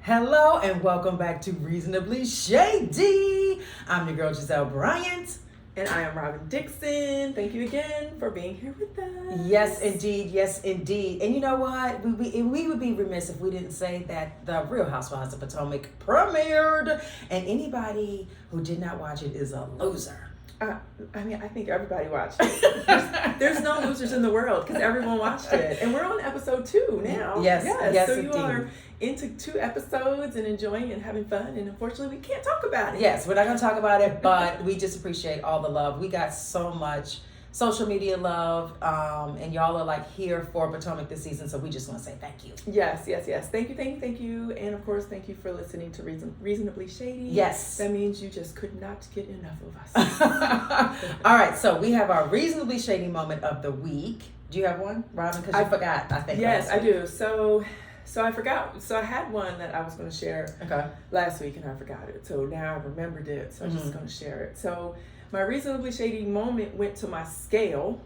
Hello and welcome back to Reasonably Shady. I'm your girl Gizellebryant. And I am Robyn Dixon. Thank you again for being here with us. Yes, indeed. Yes, indeed. And you know what? We would be remiss if we didn't say that the Real Housewives of Potomac premiered. And anybody who did not watch it is a loser. I think everybody watched it. There's no losers in the world because everyone watched it. And we're on episode 2 now. Yes, So indeed. You are into 2 episodes and enjoying and having fun. And unfortunately, we can't talk about it. Yes, we're not going to talk about it, but we just appreciate all the love. We got so much social media love, and y'all are like here for Potomac this season, so we just want to say thank you. Yes. Thank you. And of course, thank you for listening to Reasonably Shady. Yes. That means you just could not get enough of us. All right, so we have our Reasonably Shady moment of the week. Do you have one, Robyn? Because I forgot, I think. Yes, I do. So I forgot. So I had one that I was going to share last week, and I forgot it. So now I remembered it, so I'm just going to share it. So my Reasonably Shady moment went to my scale.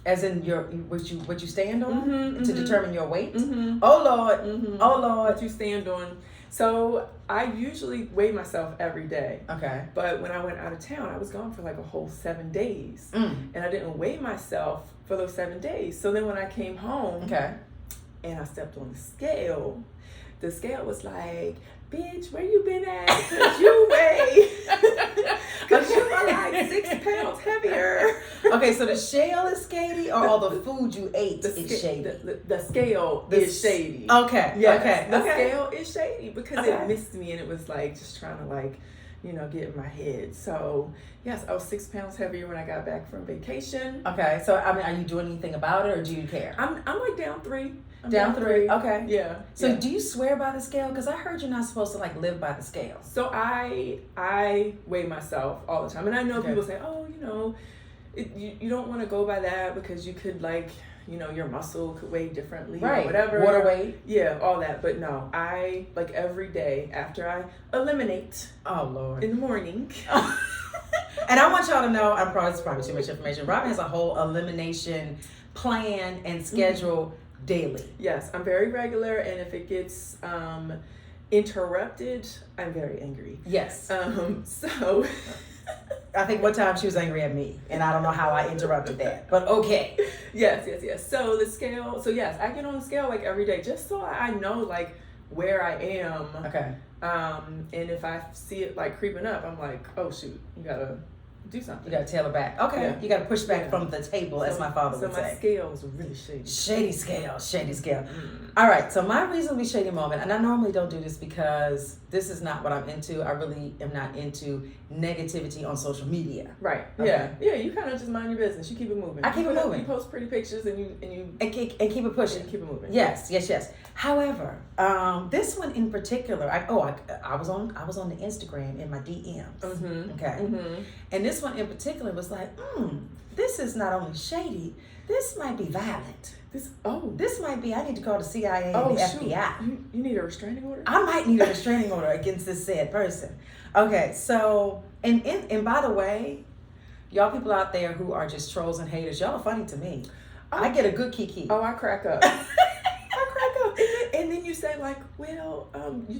As in what you stand on to determine your weight? Mm-hmm. Oh, Lord. Oh, Lord. What you stand on. So I usually weigh myself every day. Okay. But when I went out of town, I was gone for like a whole 7 days. And I didn't weigh myself for those 7 days. So then when I came home and I stepped on the scale was like, bitch, where you been at? Because you weigh. Because you are like 6 pounds heavier. Okay, so the scale is shady, or all the food you ate is shady? The scale is shady. Okay. Yes, Okay. The scale is shady because it missed me, and it was like just trying to get in my head. So yes, I was 6 pounds heavier when I got back from vacation. Okay, so I mean, are you doing anything about it, or do you care? I'm like down 3. Down 3. Okay. Yeah. So do you swear by the scale? Because I heard you're not supposed to live by the scale. So I weigh myself all the time, and I know people say, oh, you don't want to go by that because you could your muscle could weigh differently or whatever. Water weight. Yeah, all that. But no, I every day after I eliminate. Oh, Lord. In the morning. And I want y'all to know, it's probably too much information. Robyn has a whole elimination plan and schedule daily. Yes, I'm very regular, and if it gets interrupted, I'm very angry. Yes. So I think one time she was angry at me, and I don't know how I interrupted that, but okay. Yes. So the scale. So yes, I get on the scale every day, just so I know where I am. Okay. And if I see it creeping up, I'm like, oh shoot, you gotta do something. You gotta tail it back. Okay. Yeah. You gotta push back from the table, as my father would say. So my scale is really shady. Shady scale. All right. So my Reasonably Shady moment, and I normally don't do this because this is not what I'm into. I really am not into negativity on social media. Right. Okay. Yeah. You kind of just mind your business. You keep it moving. I keep it moving. You post pretty pictures and you keep it pushing. And keep it moving. Yes. However, this one in particular, I was on the Instagram in my DMs. Okay. And this one in particular was like, this is not only shady, this might be violent. This might be, I need to call the CIA and the FBI. You need a restraining order? I might need a restraining order against this said person. Okay, so, and by the way, y'all people out there who are just trolls and haters, y'all are funny to me. I get a good kiki. Oh, I crack up. And then you say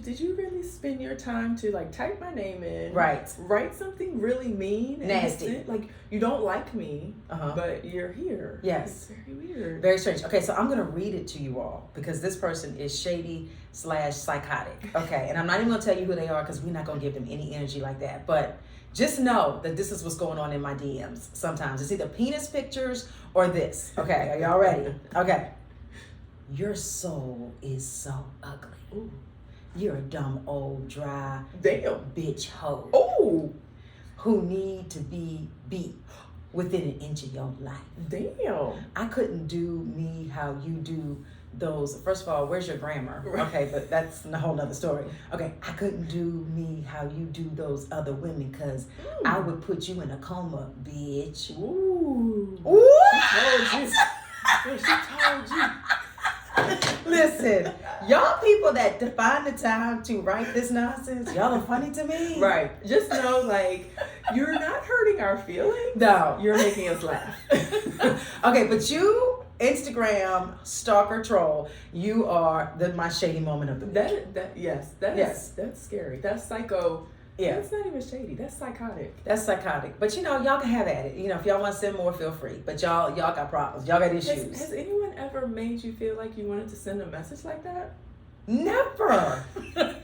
did you really spend your time to type my name in? Right. Write something really mean and nasty. You don't like me, but you're here. Yes. It's very weird. Very strange. Okay, so I'm gonna read it to you all because this person is shady / psychotic. Okay, and I'm not even gonna tell you who they are because we're not gonna give them any energy like that. But just know that this is what's going on in my DMs. Sometimes it's either penis pictures or this. Okay, are y'all ready? Okay. Your soul is so ugly. Ooh. You're a dumb, old, dry bitch hoe. Oh, who need to be beat within an inch of your life. Damn. I couldn't do me how you do those. First of all, where's your grammar? Okay, but that's a whole nother story. Okay, I couldn't do me how you do those other women because I would put you in a coma, bitch. Ooh. What? She told you. Listen, y'all people that find the time to write this nonsense, y'all are funny to me. Right. Just know, you're not hurting our feelings. No. You're making us laugh. Okay, but you Instagram stalker troll, you are my shady moment of the week. That's scary. That's psycho. Yeah. That's not even shady. That's psychotic. That's psychotic. But y'all can have at it. If y'all want to send more, feel free. But y'all got problems. Y'all got issues. Has anyone ever made you feel like you wanted to send a message like that? Never. Like,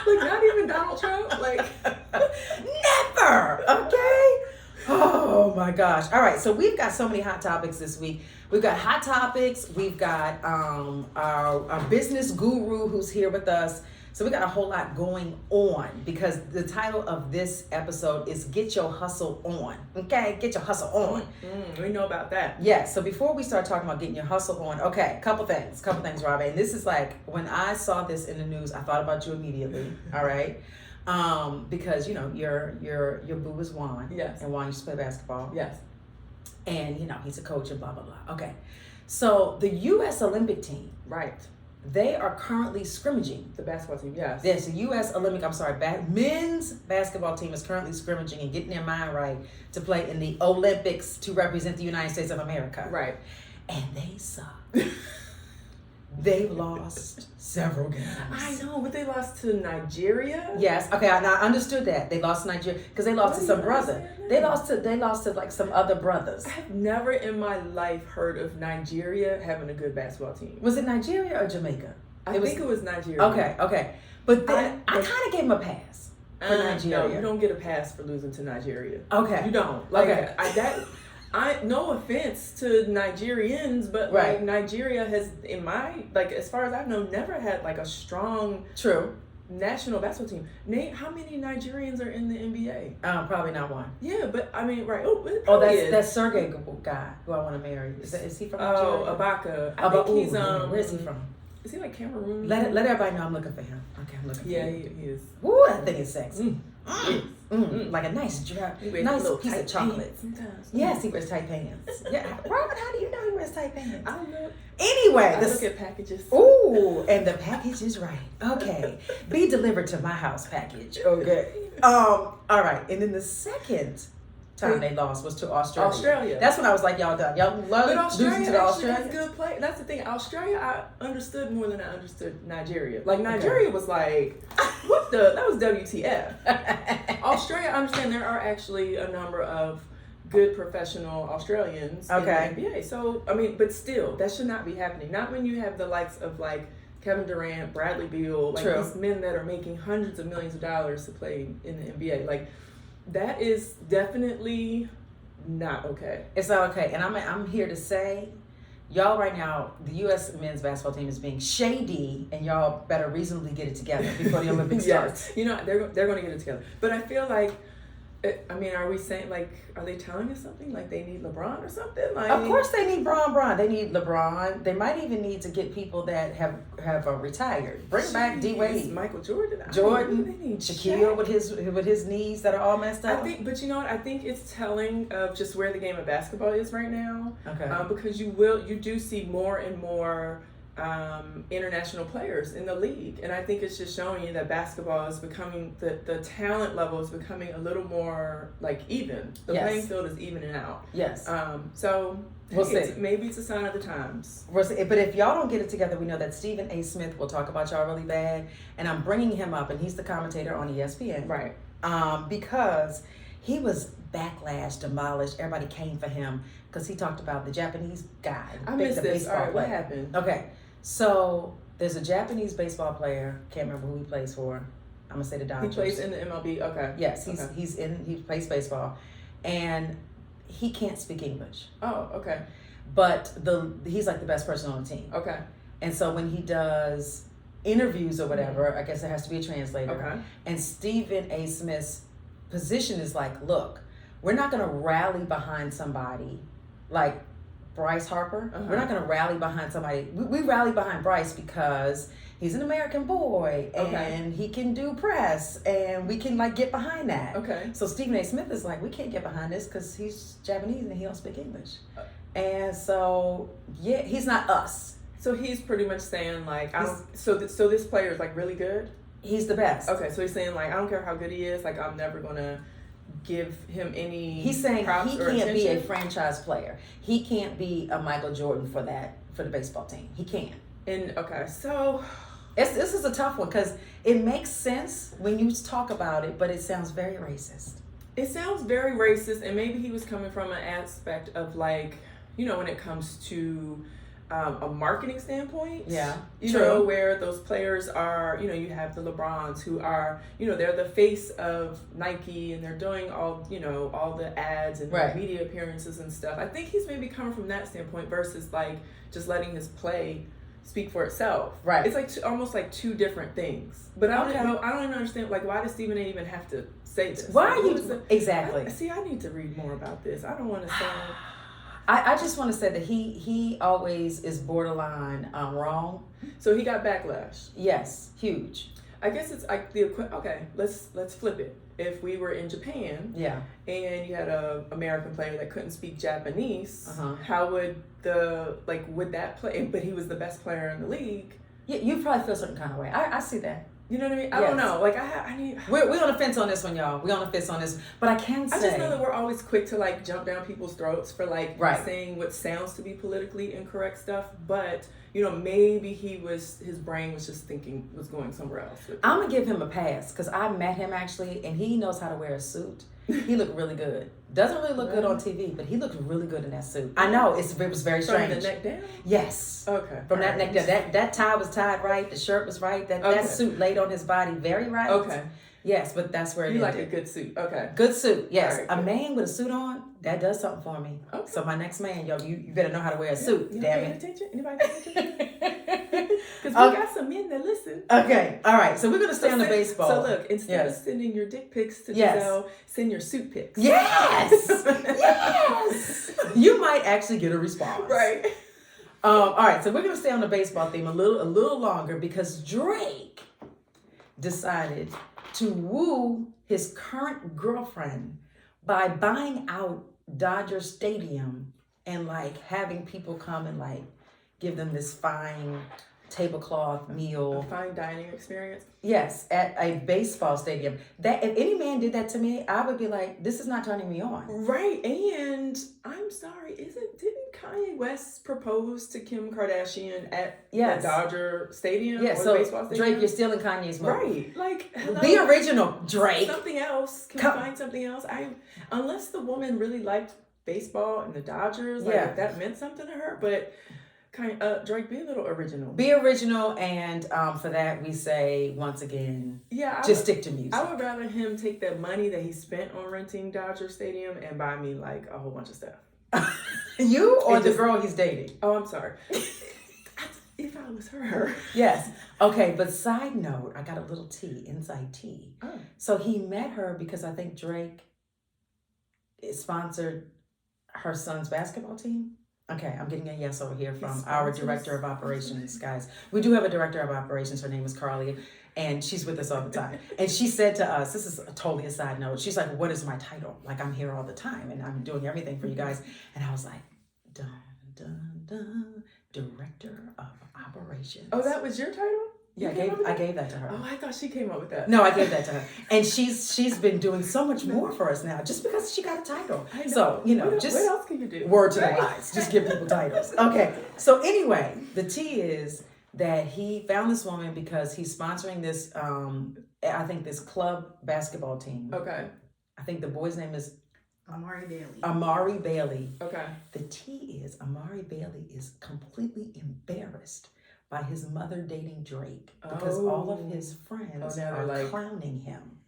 not even Donald Trump? Like, never. Okay? Oh my gosh. All right. So we've got so many hot topics this week. We've got hot topics. We've got our business guru who's here with us. So we got a whole lot going on because the title of this episode is Get Your Hustle On. Okay? Get your hustle on. We know about that. Yeah. So before we start talking about getting your hustle on, okay, couple things, Robyn. And this is like, when I saw this in the news, I thought about you immediately. All right? Because your boo is Juan. Yes. And Juan used to play basketball. Yes. And he's a coach and blah blah blah. Okay. So the US Olympic team. Right. They are currently scrimmaging. The basketball team, yes. Yes, the U.S. men's basketball team is currently scrimmaging and getting their mind right to play in the Olympics to represent the United States of America. Right. And they suck. They've lost several games. I know, but they lost to Nigeria. Yes. Okay. I understood that they lost to Nigeria because they lost to some brother. They lost to like some other brothers. I have never in my life heard of Nigeria having a good basketball team. Was it Nigeria or Jamaica? I think it was Nigeria. Okay. But then I kind of gave them a pass for Nigeria. No, you don't get a pass for losing to Nigeria. Okay. You don't. No offense to Nigerians, but right. Like Nigeria has, as far as I know, never had like a strong national basketball team. Nate, how many Nigerians are in the NBA? Probably not one. Yeah, but I mean, right? That's Sergey guy who I want to marry. Is he from Nigeria? Oh, Ibaka. I think he's where is he from? Is he like Cameroon? Let everybody know I'm looking for him. Okay, I'm looking for him. Yeah, he is. Ooh, that thing is sexy. Like a nice piece of chocolate. Sometimes. Yes, he wears tight pants. Yeah, Robyn, how do you know he wears tight pants? I don't know. Anyway, I look at packages. Ooh, and the package is right. Okay, be delivered to my house package. Okay. All right, and then the second time they lost was to Australia. That's when I was like, y'all done. Y'all love losing to Australia. Good play. That's the thing. Australia, I understood more than I understood Nigeria. Like Nigeria was like, that was WTF. Australia, I understand there are actually a number of good professional Australians in the NBA. So, I mean, but still, that should not be happening. Not when you have the likes of like Kevin Durant, Bradley Beal, like these men that are making hundreds of millions of dollars to play in the NBA. Like, that is definitely not okay. It's not okay. And I'm here to say, y'all right now, the U.S. men's basketball team is being shady, and y'all better reasonably get it together before the Olympics starts. They're going to get it together. But I feel like, are we saying, like, are they telling us something? Like they need LeBron or something? Like, of course they need Bron. They need LeBron. They might even need to get people that have retired. Bring back D-Wade. Michael Jordan, Shaquille with his knees that are all messed up. I think, but you know what? I think it's telling of just where the game of basketball is right now. Okay. Because you do see more and more international players in the league, and I think it's just showing you that basketball is becoming the talent level is becoming a little more like even. The playing field is evening out. Yes. So we'll see. Maybe it's a sign of the times. But if y'all don't get it together, we know that Stephen A. Smith will talk about y'all really bad, and I'm bringing him up, and he's the commentator on ESPN, right? Because he was backlash, demolished. Everybody came for him because he talked about the Japanese guy. I missed this. All right, what happened? Okay. So there's a Japanese baseball player. Can't remember who he plays for. I'm gonna say the Dodgers. He plays in the MLB. Okay. Yes, he plays baseball, and he can't speak English. Oh, okay. But he's like the best person on the team. Okay. And so when he does interviews or whatever, I guess there has to be a translator. Okay. And Stephen A. Smith's position is like, look, we're not gonna rally behind somebody like Bryce Harper. We're not going to rally behind somebody. We rally behind Bryce because he's an American boy and he can do press and we can like get behind that. Okay. So Stephen A. Smith is like, we can't get behind this because he's Japanese and he don't speak English. And so, he's not us. So he's pretty much saying like, so this player is like really good? He's the best. Okay, so he's saying like, I don't care how good he is, like I'm never going to give him any. He's saying props he or can't be a attention? franchise player. He can't be a Michael Jordan for the baseball team. He can't. And okay, so this is a tough one because it makes sense when you talk about it, but it sounds very racist. it sounds very racist, and maybe he was coming from an aspect of like, when it comes to a marketing standpoint. Yeah, you know, where those players are, you have the LeBrons who are, they're the face of Nike, and they're doing all the ads and media appearances and stuff. I think he's maybe coming from that standpoint versus like just letting his play speak for itself. Right. It's like almost like two different things. But I don't even understand, like, why does Stephen A. even have to say this? Why like, are you exactly? I need to read more about this. I don't want to sound. I just want to say that he always is borderline wrong. So he got backlash. Yes, huge. I guess it's like okay, let's flip it. If we were in Japan, and you had a American player that couldn't speak Japanese, how would would that play? But he was the best player in the league. Yeah, you probably feel a certain kind of way. I see that. You know what I mean? I don't know. Like I need. We're on the fence on this one, y'all. We're on the fence on this. But I can say. I just know that we're always quick to like jump down people's throats for like saying what sounds to be politically incorrect stuff. But maybe his brain was just going somewhere else. I'm gonna give him a pass because I met him actually, and he knows how to wear a suit. He looked really good. Doesn't really look good on TV, but he looked really good in that suit. I know it was very strange. From the neck down? Yes. Okay. From that neck down. That tie was tied right. The shirt was right. That suit laid on his body very right. Okay. Yes, but that's where you like a good suit. Okay. Good suit. Yes. Right, a man with a suit on, that does something for me. Okay. So my next man, you better know how to wear a suit. Damn it. Attention? Anybody pay attention? Because we got some men that listen. Okay. All right. So we're gonna stay on the baseball. So look, instead of sending your dick pics to Gizelle, send your suit pics. Yes. Yes. You might actually get a response. Right. All right. So we're gonna stay on the baseball theme a little longer because Drake decided to woo his current girlfriend by buying out Dodger Stadium and like having people come and like give them this fine tablecloth meal. A fine dining experience. Yes, at a baseball stadium. That if any man did that to me, I would be like, this is not turning me on. Right. And I'm sorry, didn't Kanye West propose to Kim Kardashian at the Dodger Stadium? Yeah, or so the baseball stadium? Drake, you're stealing Kanye's move. Right. Like, hello. Be original, Drake. Something else. Can we find something else? Unless the woman really liked baseball and the Dodgers, if that meant something to her, but Drake, be a little original. Be original, and for that we say once again, stick to music. I would rather him take that money that he spent on renting Dodger Stadium and buy me like a whole bunch of stuff. You or the girl he's dating? Oh, I'm sorry. If I was her. Yes. Okay, but side note, I got a little inside tea. Oh. So he met her because I think Drake sponsored her son's basketball team. Okay, I'm getting a yes over here from our director of operations, guys. We do have a director of operations. Her name is Carly, and she's with us all the time. And she said to us, this is totally a side note, she's like, what is my title? Like, I'm here all the time, and I'm doing everything for you guys. And I was like, dun, dun, dun, director of operations. Oh, that was your title? Yeah, I gave that to her. Oh, I thought she came up with that. No, I gave that to her. And she's been doing so much more for us now just because she got a title. I know. So, what else can you do? Word to the wise. Just give people titles. Okay. So anyway, the tea is that he found this woman because he's sponsoring this, I think this club basketball team. Okay. I think the boy's name is Amari Bailey. Okay. The tea is Amari Bailey is completely embarrassed by his mother dating Drake because all of his friends are clowning him.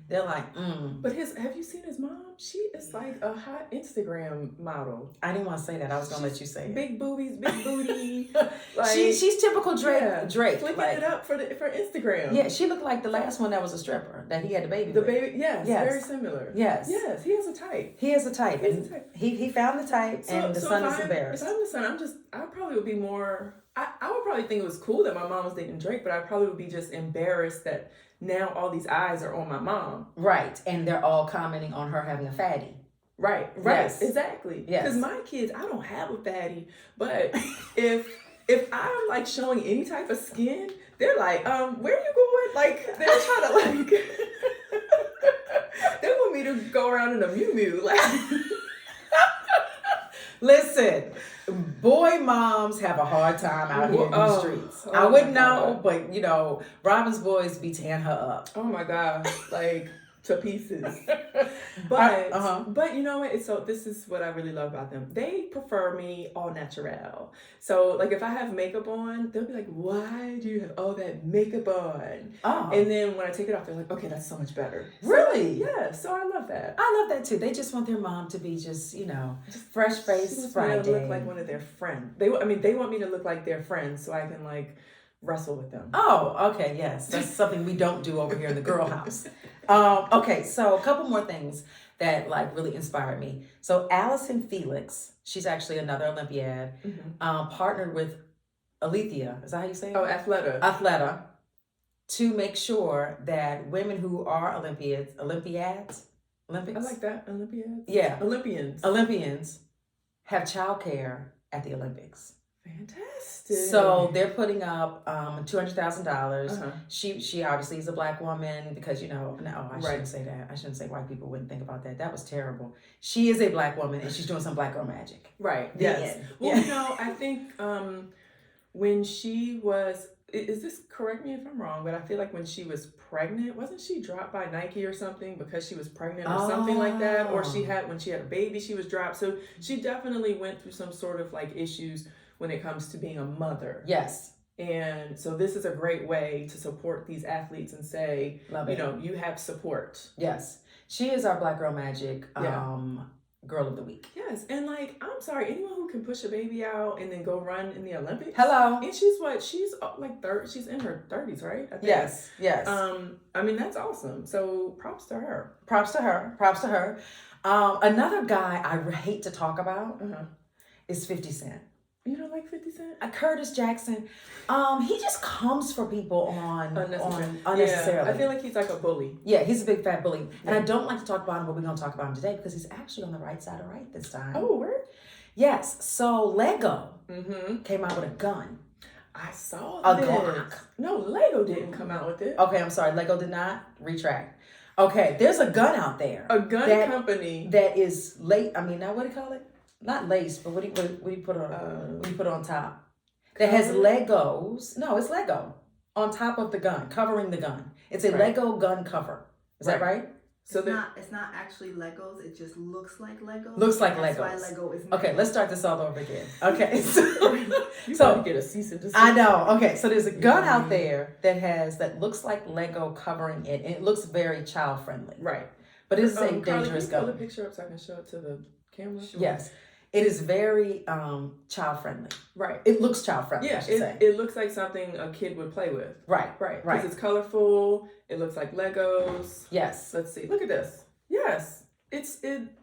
They're like, But have you seen his mom? She is like a hot Instagram model. I didn't want to say that. I was gonna let you say it. Big boobies, big booty. Like, she's typical Drake. Yeah, Drake flicking it up for Instagram. Yeah, she looked like the last one that was a stripper that he had the baby. The with. baby, yes, very similar. Yes, he has a type. He has a type, and he found the type, and the son is embarrassed. If I'm the son, I probably would be more. I would probably think it was cool that my mom was dating Drake, but I probably would be just embarrassed that now all these eyes are on my mom. Right. And they're all commenting on her having a fatty. Right. Yes. Exactly. Yes. Because my kids, I don't have a fatty, but if I'm like showing any type of skin, they're like, where are you going? Like, they're trying to like they want me to go around running a Mew Mew. Like, listen, boy moms have a hard time out here in these streets. I wouldn't know, but you know, Robyn's boys be tearing her up. Oh my gosh, like to pieces. But you know what? So this is what I really love about them. They prefer me all natural. So like if I have makeup on, they'll be like, "Why do you have all that makeup on?" Oh. And then when I take it off, they're like, "Okay, that's so much better." Really? So, yeah. So I love that. I love that too. They just want their mom to be just, you know, fresh face Friday. To look like one of their friends. They want me to look like their friends so I can like wrestle with them. Oh, okay, yes. That's something we don't do over here in the girl house. Okay, so a couple more things that like really inspired me. So Allison Felix, she's actually another Olympiad, partnered with Alethea, is that how you say it? Oh, Athleta, to make sure that women who are Olympics? I like that. Olympiads? Yeah. Olympians have childcare at the Olympics. Fantastic. So they're putting up $200,000. She obviously is a black woman because, you know, no, I shouldn't say that. I shouldn't say white people wouldn't think about that. That was terrible. She is a black woman and she's doing some black girl magic. Right. Yes. Well, you know, I think when she was, is this, correct me if I'm wrong, but I feel like when she was pregnant, wasn't she dropped by Nike or something because she was pregnant or something like that? Or when she had a baby, she was dropped. So she definitely went through some sort of like issues when it comes to being a mother. Yes. And so this is a great way to support these athletes and say, you know, you have support. Yes. She is our Black Girl Magic Girl of the Week. Yes. And like, I'm sorry, anyone who can push a baby out and then go run in the Olympics. Hello. And she's like she's in her 30s, right? I think. Yes. Yes. I mean, that's awesome. So props to her. Another guy I hate to talk about is 50 Cent. You don't like 50 Cent? Curtis Jackson. He just comes for people unnecessarily. Yeah, I feel like he's like a bully. Yeah, he's a big fat bully. Yeah. And I don't like to talk about him, but we're going to talk about him today because he's actually on the right side of right this time. Oh, where? Yes. So Lego came out with a gun. I saw a Glock. No, Lego didn't come out with it. Okay, I'm sorry. Lego did not. Retract. Okay, there's a gun out there. A gun company. That is late. I mean, now what do you call it? Not lace, but what do you put on? What do you put on top? That has Legos. No, it's Lego on top of the gun, covering the gun. It's a Lego gun cover. Is that right? So it's not actually Legos. It just looks like Legos. Looks like Legos. That's why Lego is. Okay, let's start this all over again. Okay, so get a cease and desist. I know. Okay, so there's a gun out there that looks like Lego covering it, and it looks very child friendly. Right. But it's a dangerous gun. Pull the picture up so I can show it to the camera. Sure. Yes. It is very child friendly. Right. It looks child friendly. Yeah, it looks like something a kid would play with. Right. Because it's colorful. It looks like Legos. Yes. Let's see. Look at this. Yes. It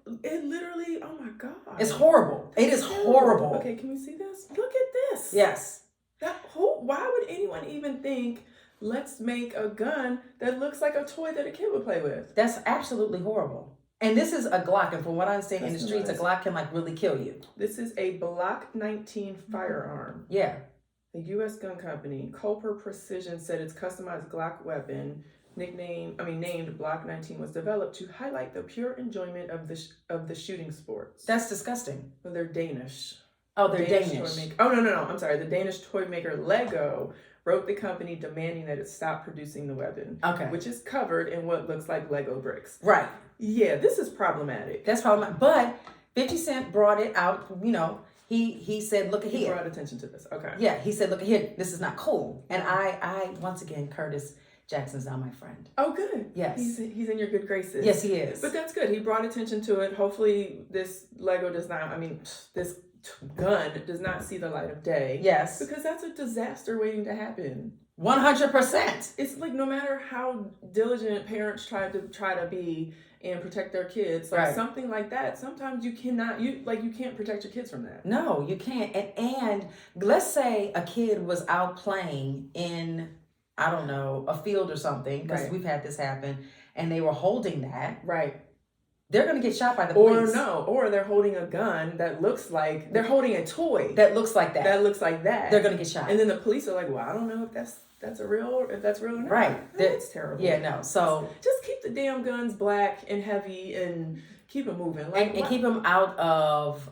literally, oh my God. It's horrible. It is horrible. Okay, can we see this? Look at this. Yes. Why would anyone even think, let's make a gun that looks like a toy that a kid would play with? That's absolutely horrible. And this is a Glock, and from what I'm seeing in the streets, a Glock can like really kill you. This is a Block 19 firearm. Yeah. The U.S. gun company, Culper Precision, said its customized Glock weapon, named Block 19, was developed to highlight the pure enjoyment of the shooting sports. That's disgusting. Well, they're Danish. Oh, they're Danish. No. I'm sorry. The Danish toy maker Lego wrote the company demanding that it stop producing the weapon. Okay. Which is covered in what looks like Lego bricks. Right. Yeah, this is problematic. That's problematic. But 50 Cent brought it out, you know, he said, look at here. He brought attention to this. Okay. Yeah, he said, look at here, this is not cool. And I once again, Curtis Jackson's now my friend. Oh, good. Yes. He's in your good graces. Yes, he is. But that's good. He brought attention to it. Hopefully this this gun does not see the light of day. Yes. Because that's a disaster waiting to happen. 100%. It's like no matter how diligent parents try to be and protect their kids, like something like that, sometimes you can't protect your kids from that. No, you can't. And let's say a kid was out playing in, I don't know, a field or something, because we've had this happen, and they were holding that. Right. They're going to get shot by the police. Or they're holding a gun that looks like, they're holding a toy. That looks like that. They're going to get shot. And then the police are like, well, I don't know if that's real or not. Right. That's terrible. Yeah, no. So just keep the damn guns black and heavy and keep them moving. Like, and keep them out of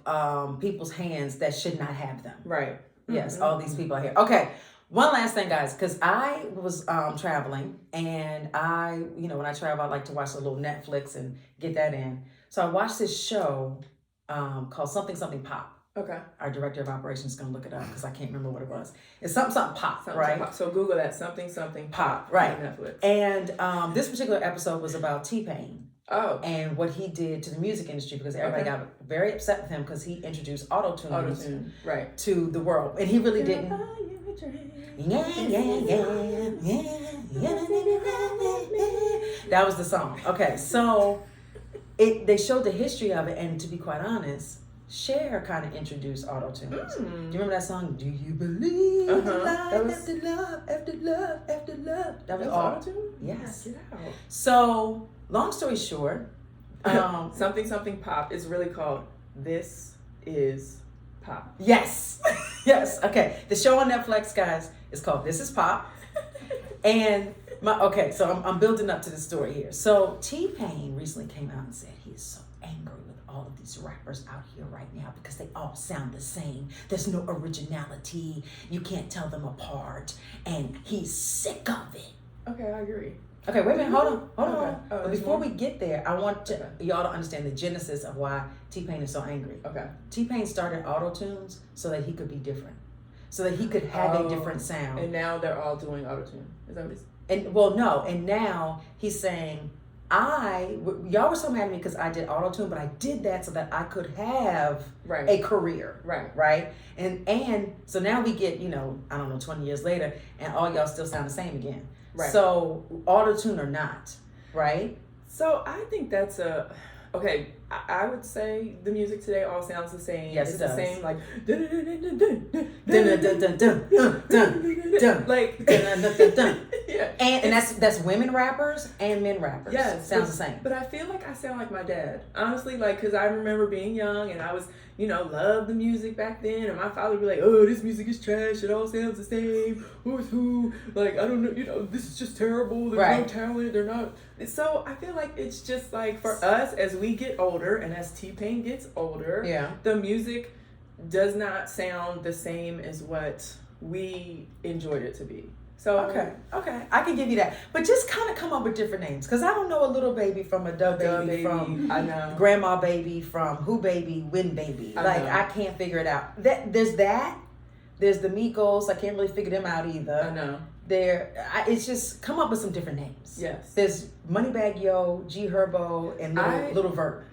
people's hands that should not have them. Right. Yes, all these people are here. Okay, one last thing, guys, because I was traveling, and when I travel, I like to watch a little Netflix and get that in. So I watched this show called Something Pop. Okay. Our director of operations is going to look it up because I can't remember what it was. It's something pop, Something right? Pop. So Google that, something pop. Right. On Netflix. And this particular episode was about T-Pain. Oh. And what he did to the music industry, because everybody got very upset with him because he introduced auto-tune right. to the world. And he really didn't. That was the song. Okay, so they showed the history of it, and to be quite honest, Cher kind of introduced auto-tune. Do you remember that song? Do you believe life after love, after love, after love? That was auto-tune? Yes. Get out. So, long story short, something pop is really called This Is Pop. Yes. Yes. Okay. The show on Netflix, guys, is called This Is Pop. And so I'm building up to the story here. So T-Pain recently came out and said he is so angry with all of these rappers out here right now because they all sound the same. There's no originality. You can't tell them apart. And he's sick of it. Okay, I agree. Okay, wait a minute. Hold on. Oh, But before we get there, I want y'all to understand the genesis of why T-Pain is so angry. Okay. T-Pain started auto-tunes so that he could be different. So that he could have a different sound. And now they're all doing auto-tune. Is that what it's... And now he's saying, y'all were so mad at me because I did auto-tune, but I did that so that I could have a career. Right? And so now we get, 20 years later, and all y'all still sound the same again. Right. So auto-tune or not, right? So I think that's okay, I would say the music today all sounds the same. Yes, it's it does. the same, like and that's women rappers and men rappers. Yes, sounds the same. But I feel like I sound like my dad, honestly, like because I remember being young and I was, loved the music back then, and my father would be like, "Oh, this music is trash. It all sounds the same. Who's who? Like I don't know. This is just terrible. There's no talent. They're not." So I feel like it's just like for us as we get older and as T-Pain gets older, the music does not sound the same as what we enjoyed it to be. So okay, I can give you that, but just kind of come up with different names because I don't know a little baby from a dub baby from I know grandma baby from who baby when baby. I can't figure it out. There's the Migos. I can't really figure them out either. I know. It's just come up with some different names. Yes. There's Moneybag Yo, G Herbo, and Little Vert.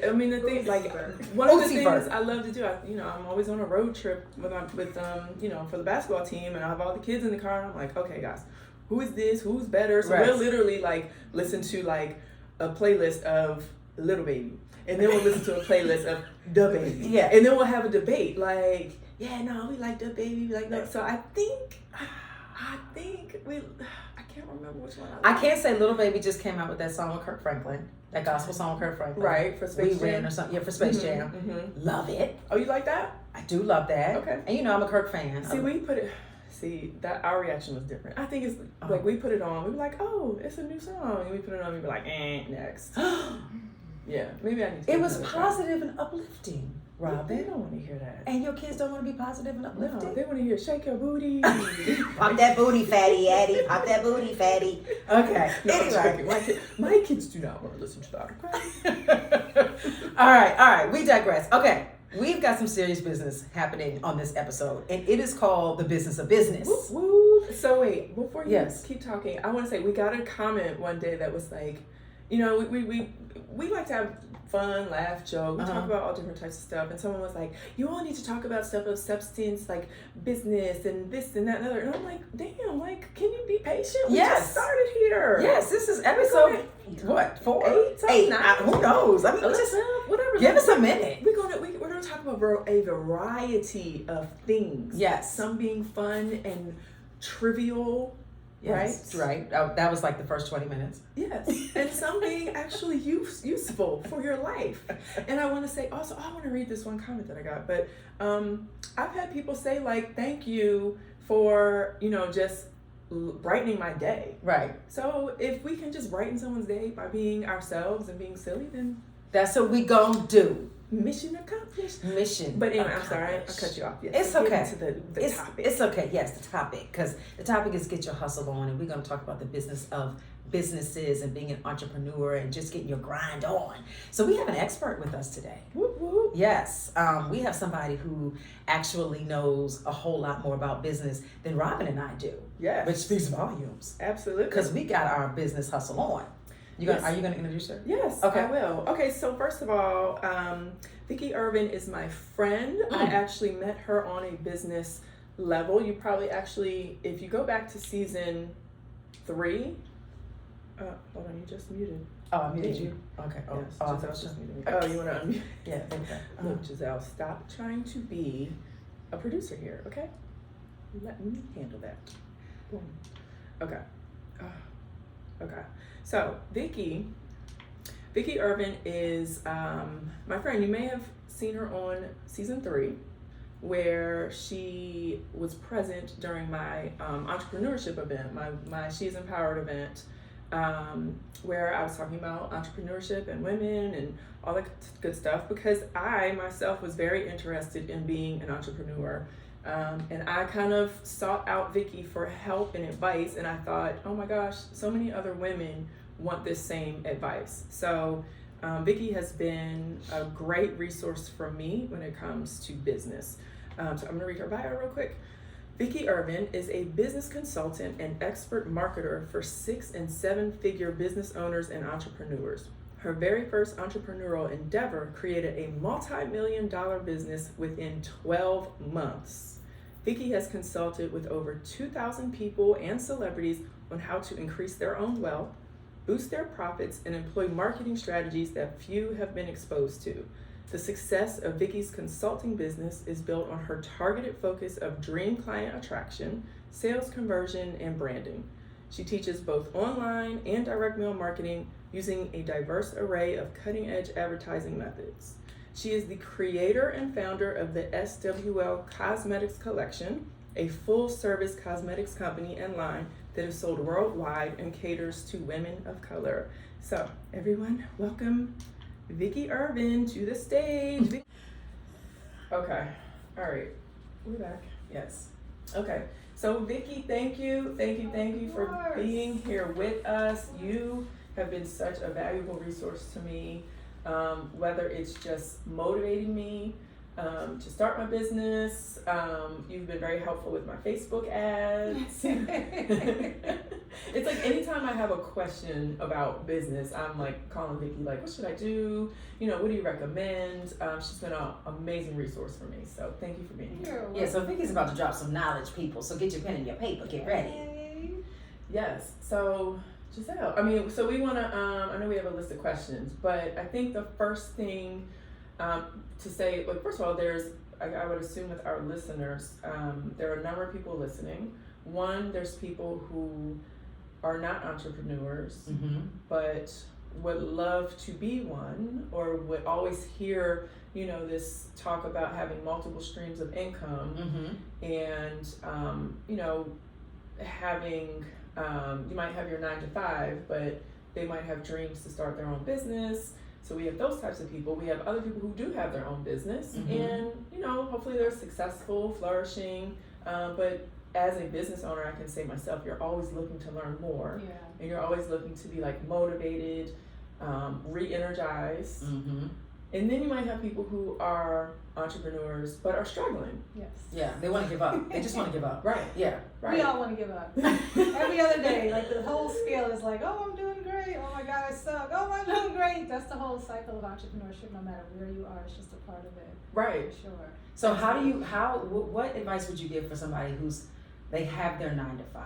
I mean, the thing, like, one of the things I love to do, I'm always on a road trip with for the basketball team, and I have all the kids in the car, and I'm like, okay, guys, who is this? Who's better? So we'll literally, like, listen to, like, a playlist of Little Baby, and then we'll listen to a playlist of Da Baby. Yeah. And then we'll have a debate, like, we like Da Baby, like, no. So I think I can't remember which one I can't say Little Baby just came out with that song with Kirk Franklin. That gospel song with Kirk Franklin. Right, for Space Jam. Or something. Yeah, for Space Jam. Mm-hmm. Love it. Oh, you like that? I do love that. Okay. And I'm a Kirk fan. Our reaction was different. I think it's like we put it on, we were like, oh, it's a new song. And we put it on, we were like, next. Yeah, maybe I need to. It was positive and uplifting, Robyn. They don't want to hear that. And your kids don't want to be positive and uplifting? No, they want to hear shake your booty. Pop that booty, fatty, Addie. Pop that booty, fatty. Okay. No, anyway. My kids do not want to listen to that. All right. We digress. Okay. We've got some serious business happening on this episode, and it is called The Business of Business. Woo, woo. So wait, before you keep talking, I want to say we got a comment one day that was like, we like to have fun, laugh, joke. We talk about all different types of stuff. And someone was like, you all need to talk about stuff of substance, like business and this and that and other. And I'm like, damn, like, can you be patient? We just started here. Yes, this is episode, 4? 8, 9? Who knows? I mean, whatever. Give us a minute. We're gonna talk about a variety of things. Yes. Some being fun and trivial. Yes, right. That was like the first 20 minutes. Yes, and some being actually useful for your life. And I want to say also, I want to read this one comment that I got, but I've had people say like, thank you for, just brightening my day. Right. So if we can just brighten someone's day by being ourselves and being silly, then That's what we gonna do. Mission accomplished. Mission. But anyway, I'm sorry, I cut you off. Yes, It's okay. Into the topic. It's okay. Yes, the topic, because the topic is get your hustle on, and we're gonna talk about the business of businesses and being an entrepreneur and just getting your grind on. So we have an expert with us today. Whoop, whoop. Yes, we have somebody who actually knows a whole lot more about business than Robyn and I do. Yes. Which speaks volumes. Absolutely. Because we got our business hustle on. Yes. Are you gonna introduce her? Yes, Okay. I will. Okay, so first of all, Vicki Irvin is my friend. I actually met her on a business level. You probably actually, if you go back to season 3, hold on, you just muted. Oh, I muted you. Okay. Oh, Yes, oh, Gizelle just muted me. Oh, you want to unmute? yeah. Okay. Look, Gizelle, stop trying to be a producer here, okay? Let me handle that. Boom. Okay. Okay. So, Vicki Irvin is my friend. You may have seen her on season 3, where she was present during my entrepreneurship event, my She's Empowered event, where I was talking about entrepreneurship and women and all that good stuff, because I myself was very interested in being an entrepreneur. And I kind of sought out Vicki for help and advice, and I thought, oh my gosh, so many other women want this same advice. So Vicki has been a great resource for me when it comes to business. So I'm gonna read her bio real quick. Vicki Irvin is a business consultant and expert marketer for 6- and 7-figure business owners and entrepreneurs. Her very first entrepreneurial endeavor created a multi-million-dollar business within 12 months. Vicki has consulted with over 2,000 people and celebrities on how to increase their own wealth, boost their profits, and employ marketing strategies that few have been exposed to. The success of Vicki's consulting business is built on her targeted focus of dream client attraction, sales conversion, and branding. She teaches both online and direct mail marketing using a diverse array of cutting-edge advertising methods. She is the creator and founder of the SWL Cosmetics Collection, a full-service cosmetics company and line that is sold worldwide and caters to women of color. So, everyone, welcome Vicki Irvin to the stage. Okay, all right, we're back. Yes. Okay, so Vicki, thank you for being here with us. You have been such a valuable resource to me, whether it's just motivating me to start my business. You've been very helpful with my Facebook ads. It's like anytime I have a question about business, I'm like calling Vicki, like, what should I do? You know, what do you recommend? She's been an amazing resource for me. So thank you for being here. Yeah, so Vicki's about to drop some knowledge, people. So get your pen and your paper. Get ready. Yes. So Gizelle, so we want to, I know we have a list of questions, but I think the first thing to say, like, first of all, I would assume with our listeners, there are a number of people listening. One, there's people who are not entrepreneurs, but would love to be one, or would always hear, this talk about having multiple streams of income, and, having, you might have your 9 to 5, but they might have dreams to start their own business. So we have those types of people. We have other people who do have their own business, and hopefully they're successful, flourishing. But as a business owner, I can say myself, you're always looking to learn more, and you're always looking to be like motivated, re-energized. And then you might have people who are entrepreneurs but are struggling. Yes. Yeah, they want to give up. They just want to give up. Right. Yeah. Right. We all want to give up. Every other day, like the whole scale is like, oh, I'm doing great. Oh my God, I suck. Oh, I'm doing great. That's the whole cycle of entrepreneurship. No matter where you are, it's just a part of it. Right. For sure. So what advice would you give for somebody they have their 9 to 5,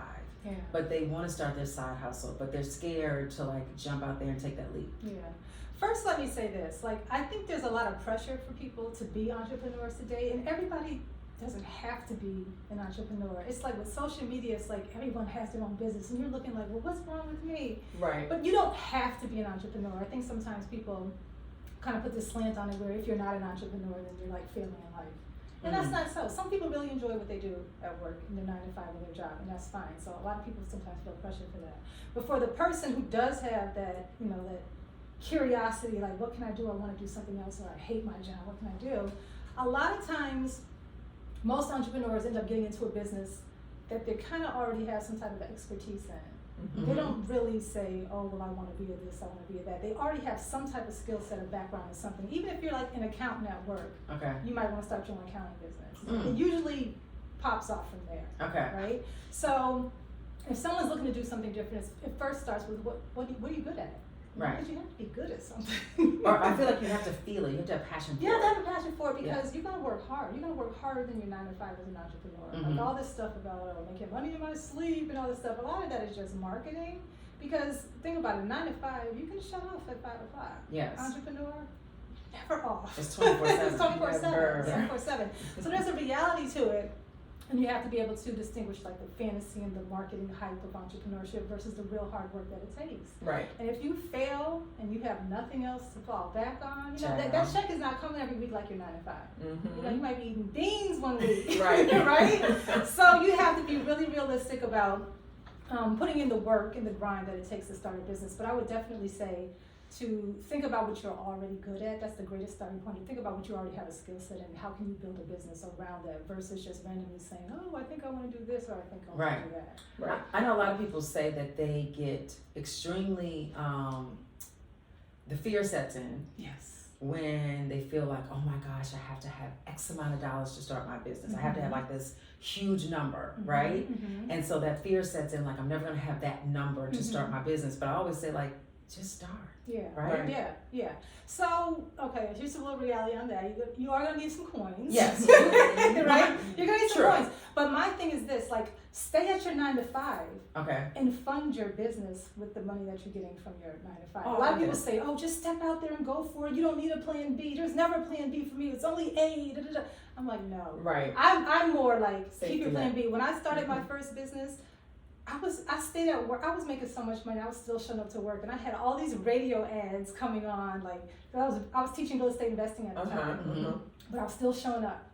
but they want to start their side hustle, but they're scared to like jump out there and take that leap? Yeah. First, let me say this. Like, I think there's a lot of pressure for people to be entrepreneurs today, and everybody doesn't have to be an entrepreneur. It's like with social media, it's like everyone has their own business, and you're looking like, well, what's wrong with me? Right. But you don't have to be an entrepreneur. I think sometimes people kind of put this slant on it where if you're not an entrepreneur, then you're like failing in life. And that's not so. Some people really enjoy what they do at work in their 9 to 5 in their job, and that's fine. So a lot of people sometimes feel pressure for that. But for the person who does have that, that curiosity, like what can I do? I want to do something else, or I hate my job. What can I do? A lot of times, most entrepreneurs end up getting into a business that they kind of already have some type of expertise in. They don't really say, oh, well, I want to be at this, I want to be at that. They already have some type of skill set or background in something. Even if you're like an accountant at work, you might want to start your own accounting business. It usually pops off from there, right? So if someone's looking to do something different, it first starts with what are you good at? Right. Because you have to be good at something. Or I feel like you have to feel it. You have to have passion for it. You have to have a passion for it because you're going to work hard. You're going to work harder than your 9 to 5 as an entrepreneur. Like all this stuff about making money in my sleep and all this stuff, a lot of that is just marketing. Because think about it, 9 to 5, you can shut off at 5 o'clock. Yes. Entrepreneur, never off. It's 24/7. It's 24/7. 24/7. So there's a reality to it. And you have to be able to distinguish like the fantasy and the marketing hype of entrepreneurship versus the real hard work that it takes. Right. And if you fail and you have nothing else to fall back on, you know, that check is not coming every week like your 9 to 5. You know, you might be eating beans one week. Right. Right? So you have to be really realistic about putting in the work and the grind that it takes to start a business. But I would definitely say to think about what you're already good at. That's the greatest starting point. You think about what you already have a skill set in. How can you build a business around that versus just randomly saying, oh, I think I want to do this or I think I want to do that. Right. I know a lot of people say that they get extremely, the fear sets in. Yes. When they feel like, oh my gosh, I have to have X amount of dollars to start my business. I have to have like this huge number, right? And so that fear sets in, like, I'm never going to have that number to start my business. But I always say, like, just start. Yeah. Right? Yeah. So, okay, here's a little reality on that. You are going to need some coins. Yes. Right? You're going to need some True. coins. But my thing is this, like, stay at your 9 to 5. Okay. And fund your business with the money that you're getting from your 9 to 5. Oh, a lot of people say, oh, just step out there and go for it. You don't need a plan B. There's never a plan B for me. It's only A. Da, da, da. I'm like, no. Right. I'm more like, Safety keep your plan net. B. When I started my first business, I stayed at work. I was making so much money. I was still showing up to work, and I had all these radio ads coming on. Like I was teaching real estate investing at the time, but I was still showing up.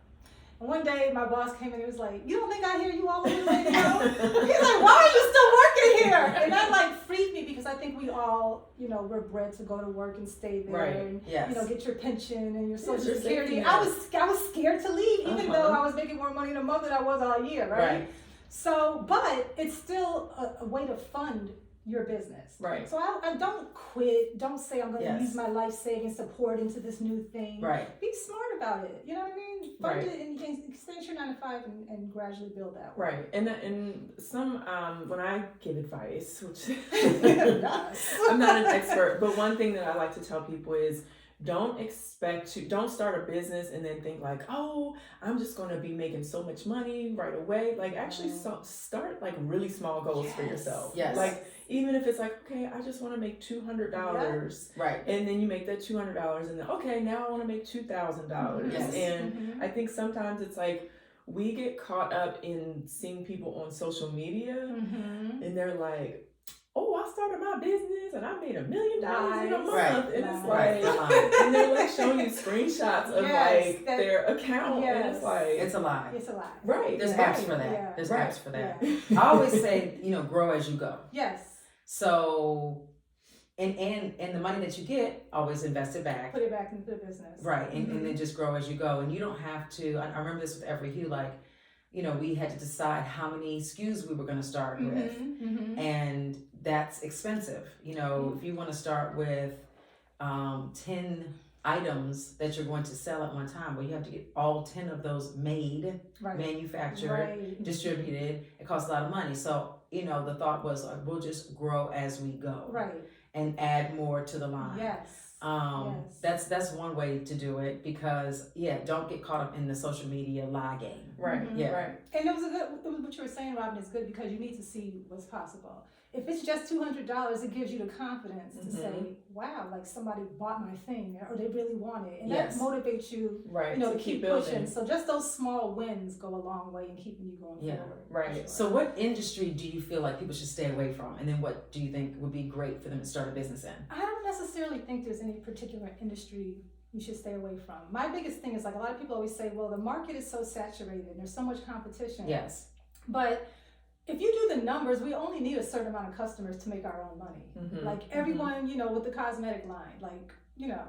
And one day, my boss came in and he was like, "You don't think I hear you all over the radio?" He's like, "Why are you still working here?" And that like freaked me because I think we all, you know, we're bred to go to work and stay there, and you know, get your pension and your social security. I was scared to leave, even though I was making more money in a month than I was all year, right? So, but it's still a way to fund your business. Right. So I don't quit. Don't say I'm going to use my life savings to pour it into this new thing. Right. Be smart about it. You know what I mean? Fund it and stay at your 9 to 5 and gradually build that. Right. And some when I give advice, which I'm not an expert, but one thing that I like to tell people is, don't start a business and then think like, oh, I'm just going to be making so much money right away. Like actually start like really small goals for yourself. Yes. Like even if it's like, okay, I just want to make $200. Right. And then you make that $200 and then, okay, now I want to make $2,000. Yes. And I think sometimes it's like, we get caught up in seeing people on social media and they're like, oh, I started my business and I made $1 million in a month. And it's like, and they're like showing you screenshots of like their account. And it's like, it's a lie. It's a lie. Right. There's apps for that. Yeah. There's apps for that. I always say, you know, grow as you go. Yes. So, and the money that you get, always invest it back. Put it back into the business. Right. And then just grow as you go. And you don't have to, I remember this with Every Hue, like, you know, we had to decide how many SKUs we were going to start with. And that's expensive. You know, if you want to start with 10 items that you're going to sell at one time, well, you have to get all 10 of those made, manufactured, distributed. It costs a lot of money. So, you know, the thought was we'll just grow as we go. Right. And add more to the line. Yes. That's one way to do it because don't get caught up in the social media lie game. Right. Right. And what you were saying, Robyn, is good because you need to see what's possible. If it's just $200, it gives you the confidence to say, wow, like somebody bought my thing or they really want it. And that motivates you, you know, to keep pushing. So just those small wins go a long way in keeping you going forward. Right. Sure. So what industry do you feel like people should stay away from? And then what do you think would be great for them to start a business in? I don't necessarily think there's any particular industry you should stay away from. My biggest thing is like a lot of people always say, well, the market is so saturated and there's so much competition. Yes. But if you do the numbers, we only need a certain amount of customers to make our own money. Mm-hmm. Like everyone, you know, with the cosmetic line, like, you know,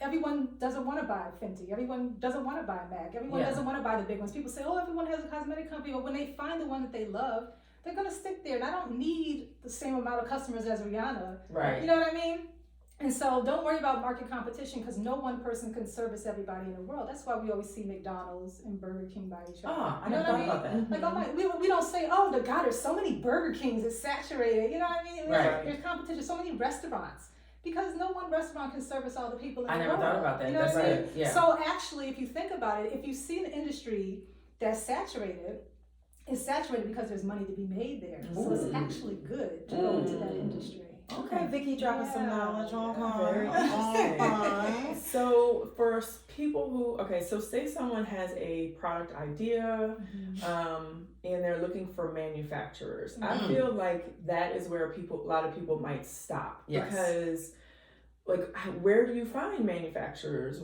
everyone doesn't want to buy Fenty. Everyone doesn't want to buy MAC. Everyone doesn't want to buy the big ones. People say, oh, everyone has a cosmetic company. But when they find the one that they love, they're going to stick there. And I don't need the same amount of customers as Rihanna. Right. You know what I mean? And so don't worry about market competition because no one person can service everybody in the world. That's why we always see McDonald's and Burger King by each other. Oh, I you know never what thought about that. Like, oh my, we don't say, oh, God, there's so many Burger Kings, it's saturated. You know what I mean? Right. There's competition, so many restaurants. Because no one restaurant can service all the people in the world. I never thought about that. You know That's what I mean? right. Yeah. So actually, if you think about it, if you see an industry that's saturated, it's saturated because there's money to be made there. So it's actually good to go into that industry. Okay, Vicki dropping some knowledge on Very her. So for people who, so say someone has a product idea, and they're looking for manufacturers. I feel like that is where a lot of people might stop. Yes. Because like, where do you find manufacturers?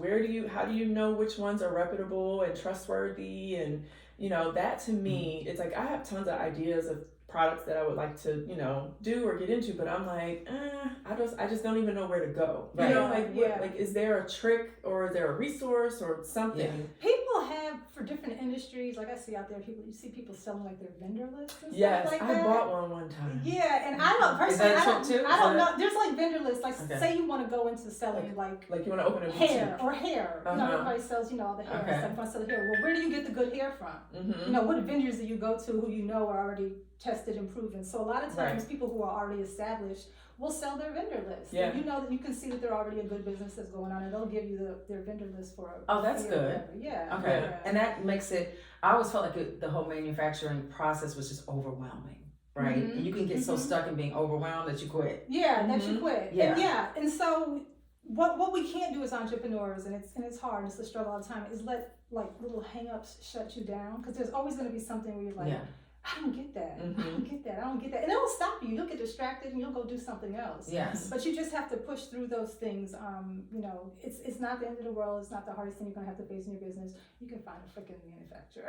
How do you know which ones are reputable and trustworthy? And, you know, that to me, it's like, I have tons of ideas of products that I would like to, you know, do or get into, but I'm like, I just don't even know where to go. Right. You know, like, is there a trick or is there a resource or something? Yeah. People have, for different industries, like I see out there, you see people selling like their vendor lists and Yes, stuff like I that. bought one time. Yeah, and I don't personally. Is that a trick too? I don't know. There's like vendor lists. Like, Okay. say you want to go into selling like you want to open a hair boutique. or hair. You know, everybody sells, you know, all the hair and stuff. You want to sell the hair. Well, where do you get the good hair from? You know, what vendors do you go to who you know are already tested and proven? So a lot of times, people who are already established will sell their vendor list. Yeah. And you know that you can see that they're already a good business that's going on, and they'll give you their vendor list for. Oh, that's a good. whatever. Yeah. Okay. Yeah. And that makes it, I always felt like the whole manufacturing process was just overwhelming, right? And you can get so stuck in being overwhelmed that you quit. Yeah, that you quit. Yeah. And so what we can't do as entrepreneurs, and it's hard, it's a struggle all the time, is let like little hang-ups shut you down, because there's always going to be something where you're like, I don't get that. I don't get that. I don't get that. And it'll stop you. You'll get distracted and you'll go do something else. Yes. But you just have to push through those things. You know, it's not the end of the world. It's not the hardest thing you're going to have to face in your business. You can find a freaking manufacturer,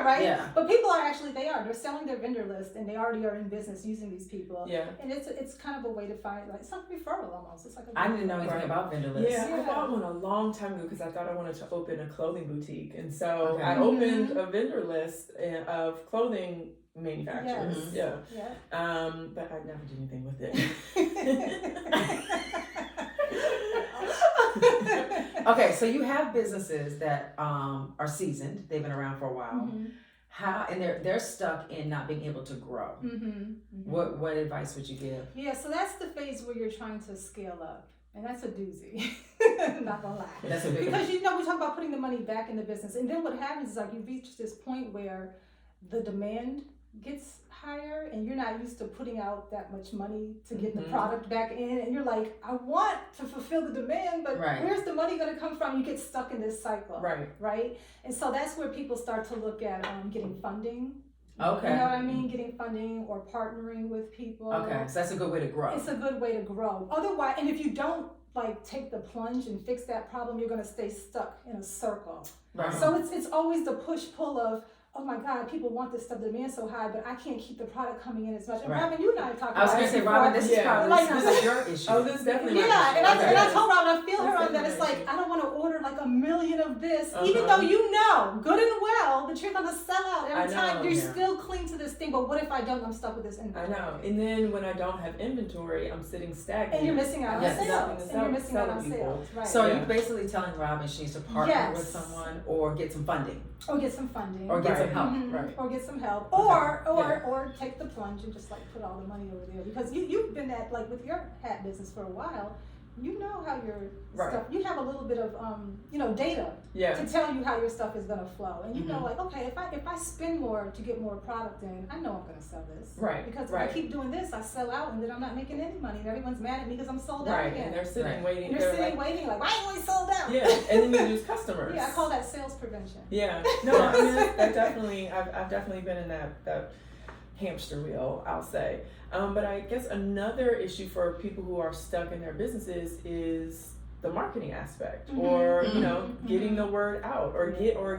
right? Yeah. But people are actually, they're selling their vendor list, and they already are in business using these people. Yeah. And it's kind of a way to find, like, it's like a referral almost. It's like I didn't know anything about vendor lists. Yeah, I bought one a long time ago because I thought I wanted to open a clothing boutique. And so I opened a vendor list of clothing manufacturers. Yes. Yeah. But I never did anything with it. Okay, so you have businesses that are seasoned. They've been around for a while. How, and they're stuck in not being able to grow. What advice would you give? Yeah, so that's the phase where you're trying to scale up. And that's a doozy. I'm not gonna lie. That's a big because we talk about putting the money back in the business, and then what happens is like you reach this point where the demand gets higher, and you're not used to putting out that much money to get the product back in, and you're like, I want to fulfill the demand, but where's the money going to come from? You get stuck in this cycle, right? And so that's where people start to look at getting funding. Okay. You know what I mean? Getting funding or partnering with people. Okay, so that's a good way to grow. It's a good way to grow. Otherwise, and if you don't like take the plunge and fix that problem, you're going to stay stuck in a circle. Right. So it's always the push-pull of, oh my God, people want this stuff, the demand's so high, but I can't keep the product coming in as much. And Robyn, you and I have talked about I was going to say, Robyn, this is probably this is your issue. Oh, this is definitely and I told Robyn, I feel her on that. It's like, I don't want to order like 1 million of this, even though you know, good and well, that you're going to sell out every time. You still cling to this thing, but what if I don't? I'm stuck with this inventory. I know. And then when I don't have inventory, I'm sitting stagnant. And you're missing out on sales. And you're missing out on sales. Right. So you're basically telling Robyn she needs to partner with someone or get some funding. Or get some funding. Or get some help. Or get some help. Or take the plunge and just like put all the money over there. Because you've been at, like with your hat business for a while, you know how your stuff, you have a little bit of data to tell you how your stuff is gonna flow. And you know, like, okay, if I spend more to get more product in, I know I'm gonna sell this. Right. Because if I keep doing this, I sell out and then I'm not making any money and everyone's mad at me because I'm sold out again. And they're sitting waiting. And they're sitting waiting like, why ain't we sold out? Yeah, and then you lose customers. Yeah, I call that sales prevention. Yeah. No, I mean that definitely I've definitely been in that hamster wheel, I'll say. But I guess another issue for people who are stuck in their businesses is the marketing aspect, or getting the word out, or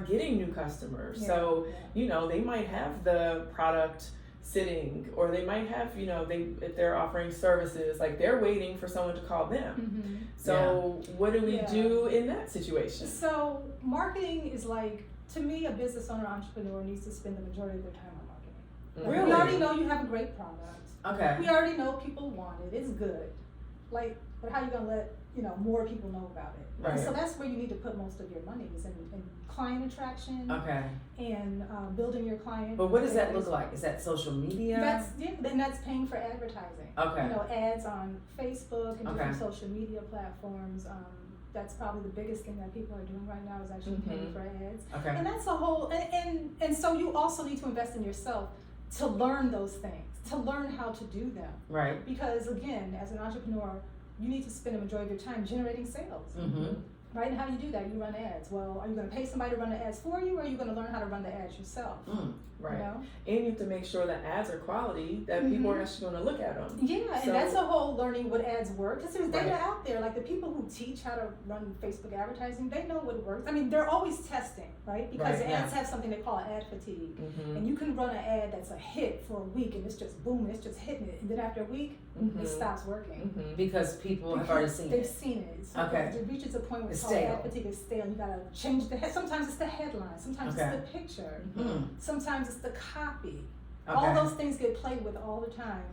getting new customers. So they might have the product sitting, or they might have, you know, if they're offering services, like they're waiting for someone to call them. So what do we do in that situation? So marketing is like, to me, a business owner, entrepreneur needs to spend the majority of their time on marketing. Really? We already know you have a great product. Okay. We already know people want it. It's good. Like, but how are you gonna let more people know about it? Right. And so that's where you need to put most of your money, is in client attraction. Okay. And building your client. But what does that look like? Is that social media? Then that's paying for advertising. Okay. Ads on Facebook and different social media platforms. That's probably the biggest thing that people are doing right now, is actually paying for ads. Okay. And that's a whole, and so you also need to invest in yourself to learn those things, to learn how to do them. Right. Because again, as an entrepreneur, you need to spend a majority of your time generating sales. Right? And how do you do that? You run ads. Well, are you going to pay somebody to run the ads for you, or are you going to learn how to run the ads yourself? Right. You know? And you have to make sure that ads are quality, that people are actually going to look at them. Yeah, and that's a whole learning what ads work. Because there's data out there. Like the people who teach how to run Facebook advertising, they know what works. I mean, they're always testing, right? Because ads have something they call ad fatigue. And you can run an ad that's a hit for a week, and it's just booming, it's just hitting it. And then after a week, it stops working. Because people have already seen They've it. seen it. So Okay. it reaches a point where It's it's called stale. ad fatigue. It's stale. You gotta change the head. Sometimes it's the headline. Sometimes it's the picture. Sometimes it's the copy. All those things get played with all the time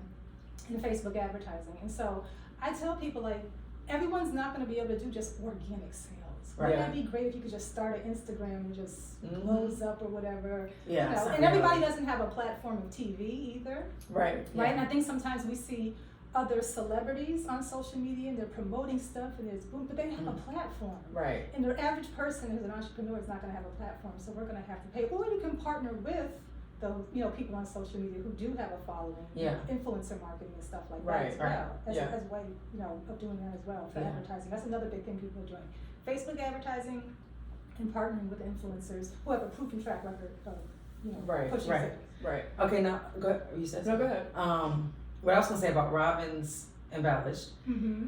in Facebook advertising. And so I tell people, like, everyone's not going to be able to do just organic sales. Wouldn't that be great if you could just start an Instagram and just blows up or whatever? Yeah. And everybody doesn't have a platform of TV either. Right. And I think sometimes we see other celebrities on social media and they're promoting stuff and there's boom, but they have a platform. Right. And the average person who's an entrepreneur is not going to have a platform, so we're going to have to pay. Or you can partner with those, people on social media who do have a following, influencer marketing and stuff like that as well, as a way, of doing that as well for advertising. That's another big thing people are doing. Facebook advertising and partnering with influencers who have a proven track record of pushing sales. Right. Okay, now go ahead. You said something? No, go ahead. What I was gonna say about Robyn's Embellished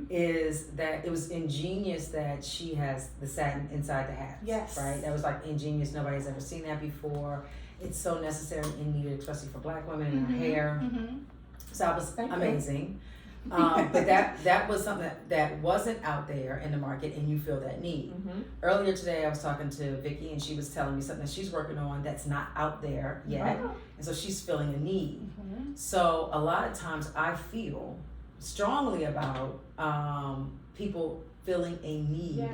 is that it was ingenious that she has the satin inside the hat. Yes. Right? That was like ingenious. Nobody's ever seen that before. It's so necessary and needed, especially for Black women and our hair. So that was amazing. But that was something that wasn't out there in the market, and you feel that need. Earlier today, I was talking to Vicki, and she was telling me something that she's working on that's not out there yet, and so she's feeling a need. So a lot of times, I feel strongly about people feeling a need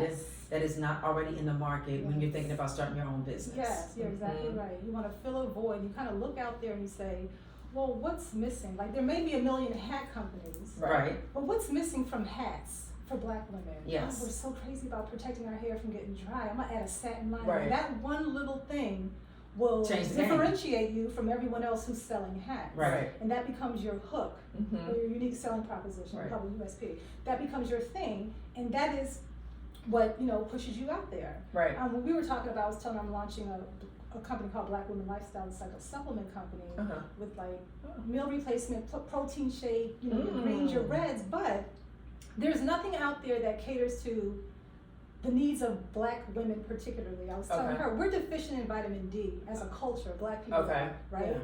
that is not already in the market when you're thinking about starting your own business. Yes, you're exactly right. You want to fill a void. You kind of look out there and you say, well, what's missing? Like, there may be 1 million hat companies, Right. but what's missing from hats for Black women? Yes. We're so crazy about protecting our hair from getting dry. I'm going to add a satin line. Right. That one little thing will differentiate you from everyone else who's selling hats. Right. And that becomes your hook, or your unique selling proposition, or USP. That becomes your thing, and that is what pushes you out there. Right. When we were talking about, I was telling them I'm launching a company called Black Women Lifestyle. It's like a supplement company with like meal replacement, protein shake, your greens, your reds, but there's nothing out there that caters to the needs of Black women particularly. I was telling her, we're deficient in vitamin D as a culture, Black people, right? Yeah.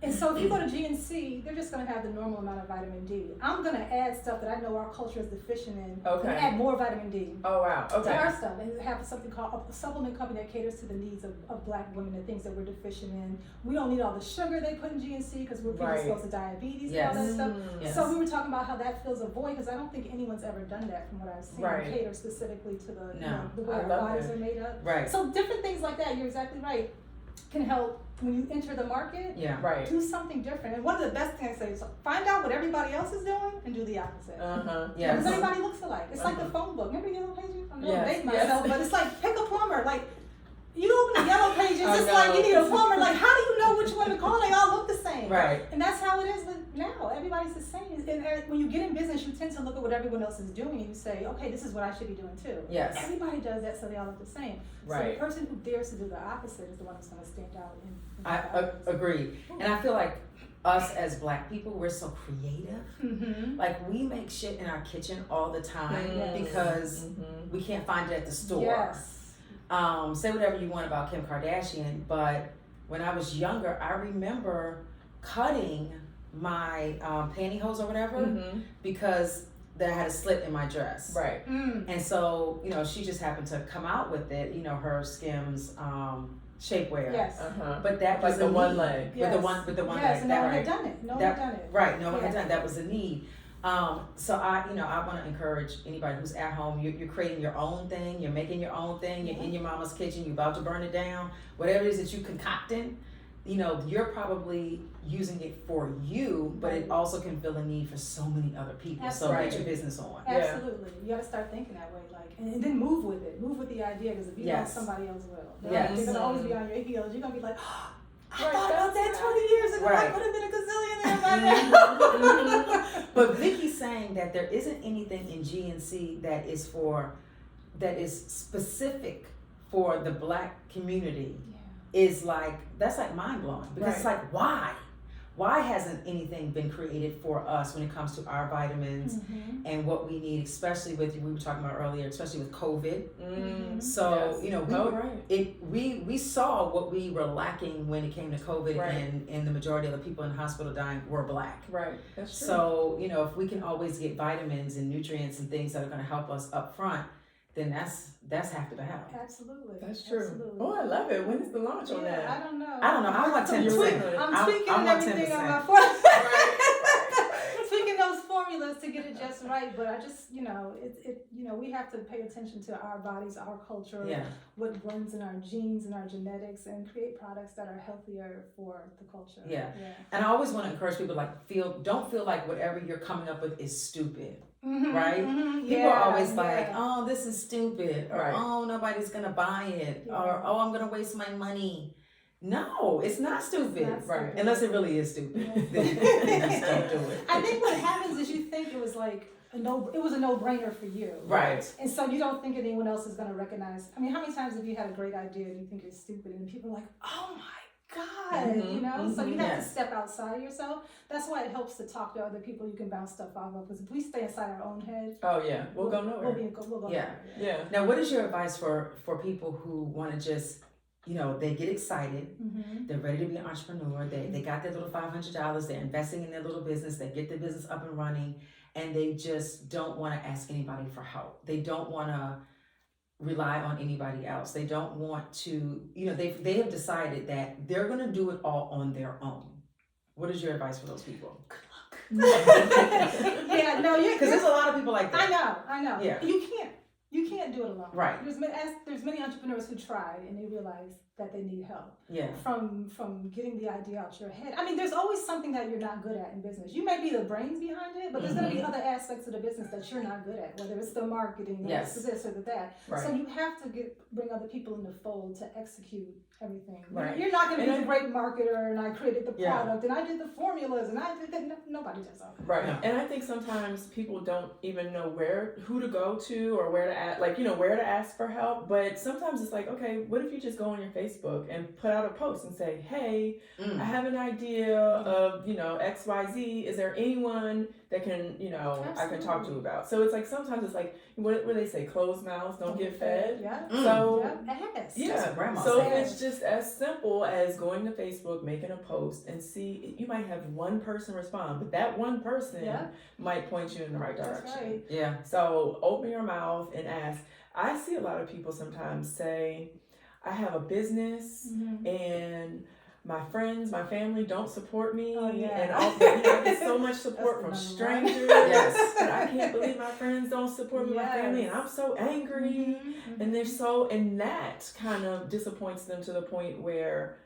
And so if you go to GNC, they're just going to have the normal amount of vitamin D. I'm going to add stuff that I know our culture is deficient in and add more vitamin D to our stuff. And have something called a supplement company that caters to the needs of Black women and things that we're deficient in. We don't need all the sugar they put in GNC because we're predisposed to diabetes and all that stuff. So we were talking about how that fills a void, because I don't think anyone's ever done that from what I've seen. Cater specifically to the way our bodies are made up. Right. So different things like that, you're exactly right, can help when you enter the market, do something different. And one of the best things I say is find out what everybody else is doing and do the opposite. Because everybody looks alike. It's like the phone book. Remember Yellow Pages? I'm going to date myself, but it's like pick a plumber. Like, you open the Yellow Pages, it's like you need a plumber. Like, how do you know which one to call? They all look the same. Right. And that's how it is now. Everybody's the same. And when you get in business, you tend to look at what everyone else is doing and you say, okay, this is what I should be doing too. Yes. Everybody does that, so they all look the same. So the person who dares to do the opposite is the one who's going to stand out. I agree. And I feel like us as Black people, we're so creative. Like, we make shit in our kitchen all the time because we can't find it at the store. Yes. Say whatever you want about Kim Kardashian, but when I was younger, I remember cutting my pantyhose or whatever because that had a slit in my dress. Right. And so, you know, she just happened to come out with it, you know, her Skims shapewear. Yes. But that like was the a one need. leg. With the one leg. Yes, and no one right. had done it. No one had done it. Right, no one had done it. That was a need. So I want to encourage anybody who's at home. You're creating your own thing. You're making your own thing. You're in your mama's kitchen. You're about to burn it down. Whatever it is that you concocting, you know, you're probably using it for you, but it also can fill a need for so many other people. Absolutely. So get your business on. Absolutely. You got to start thinking that way, like, and then move with it. Move with the idea, because if you don't, somebody else will. Yes. They're gonna always be on your heels. You're gonna be like, oh, I Right, thought about that that's 20 years ago. Right. I could have been a gazillionaire by now. But Vicki's saying that there isn't anything in GNC that is specific for the Black community. Is like, that's like mind blowing, because it's like, why hasn't anything been created for us when it comes to our vitamins and what we need, especially with, we were talking about earlier, especially with COVID. So you know, we saw what we were lacking when it came to COVID, and the majority of the people in the hospital dying were Black. Right, that's true. So you know, if we can always get vitamins and nutrients and things that are going to help us up front, then that's half the battle. Absolutely. That's true. Absolutely. Oh, I love it. When is the launch on that? I don't know. I want 10%. I'm tweaking everything on my formula. I'm tweaking those formulas to get it just right. But I just, you know, we have to pay attention to our bodies, our culture, what runs in our genes and our genetics, and create products that are healthier for the culture. Yeah. And I always want to encourage people, like, don't feel like whatever you're coming up with is stupid. Right? People are always like, oh, this is stupid, or oh, nobody's gonna buy it, or oh, I'm gonna waste my money. No, it's not stupid. Right. Unless it really is stupid. Then just don't do it. I think what happens is you think it was like it was a no-brainer for you. Right. And so you don't think anyone else is gonna recognize. I mean, how many times have you had a great idea and you think it's stupid, and people are like, oh my God, you know? So you have to step outside of yourself. That's why it helps to talk to other people you can bounce stuff off of. Because if we stay inside our own head, we'll go nowhere. We'll go nowhere. Now, what is your advice for people who want to just, you know, they get excited, they're ready to be an entrepreneur, they got their little $500, they're investing in their little business, they get their business up and running, and they just don't want to ask anybody for help. They don't want to rely on anybody else. They don't want to, you know, they have decided that they're going to do it all on their own. What is your advice for those people? Good luck. Because there's a lot of people like that. I know. Yeah. You can't do it alone. Right. There's many entrepreneurs who tried and they realized that they need help. Yeah. From getting the idea out your head. I mean, there's always something that you're not good at in business. You may be the brains behind it, but there's going to be other aspects of the business that you're not good at, whether it's the marketing, or it's this or that. Right. So you have to bring other people in the fold to execute everything. Right. You're not going to be a great marketer, and I created the product, and I did the formulas, and I did that. Nobody does all that. Right. No. And I think sometimes people don't even know who to go to or where to ask, like, you know, where to ask for help. But sometimes it's like, okay, what if you just go on your Facebook and put out a post and say, hey, I have an idea of, you know, XYZ. Is there anyone that can, you know, I can talk to about? So it's like, sometimes it's like, what do they say? Closed mouths don't get fed. Yeah. So, So it's just as simple as going to Facebook, making a post, and see, you might have one person respond, but that one person might point you in the right direction. That's right. Yeah. So open your mouth and ask. I see a lot of people sometimes say, I have a business and my friends, my family don't support me, and I get so much support from strangers. And I can't believe my friends don't support me, my family, and I'm so angry. And and that kind of disappoints them to the point where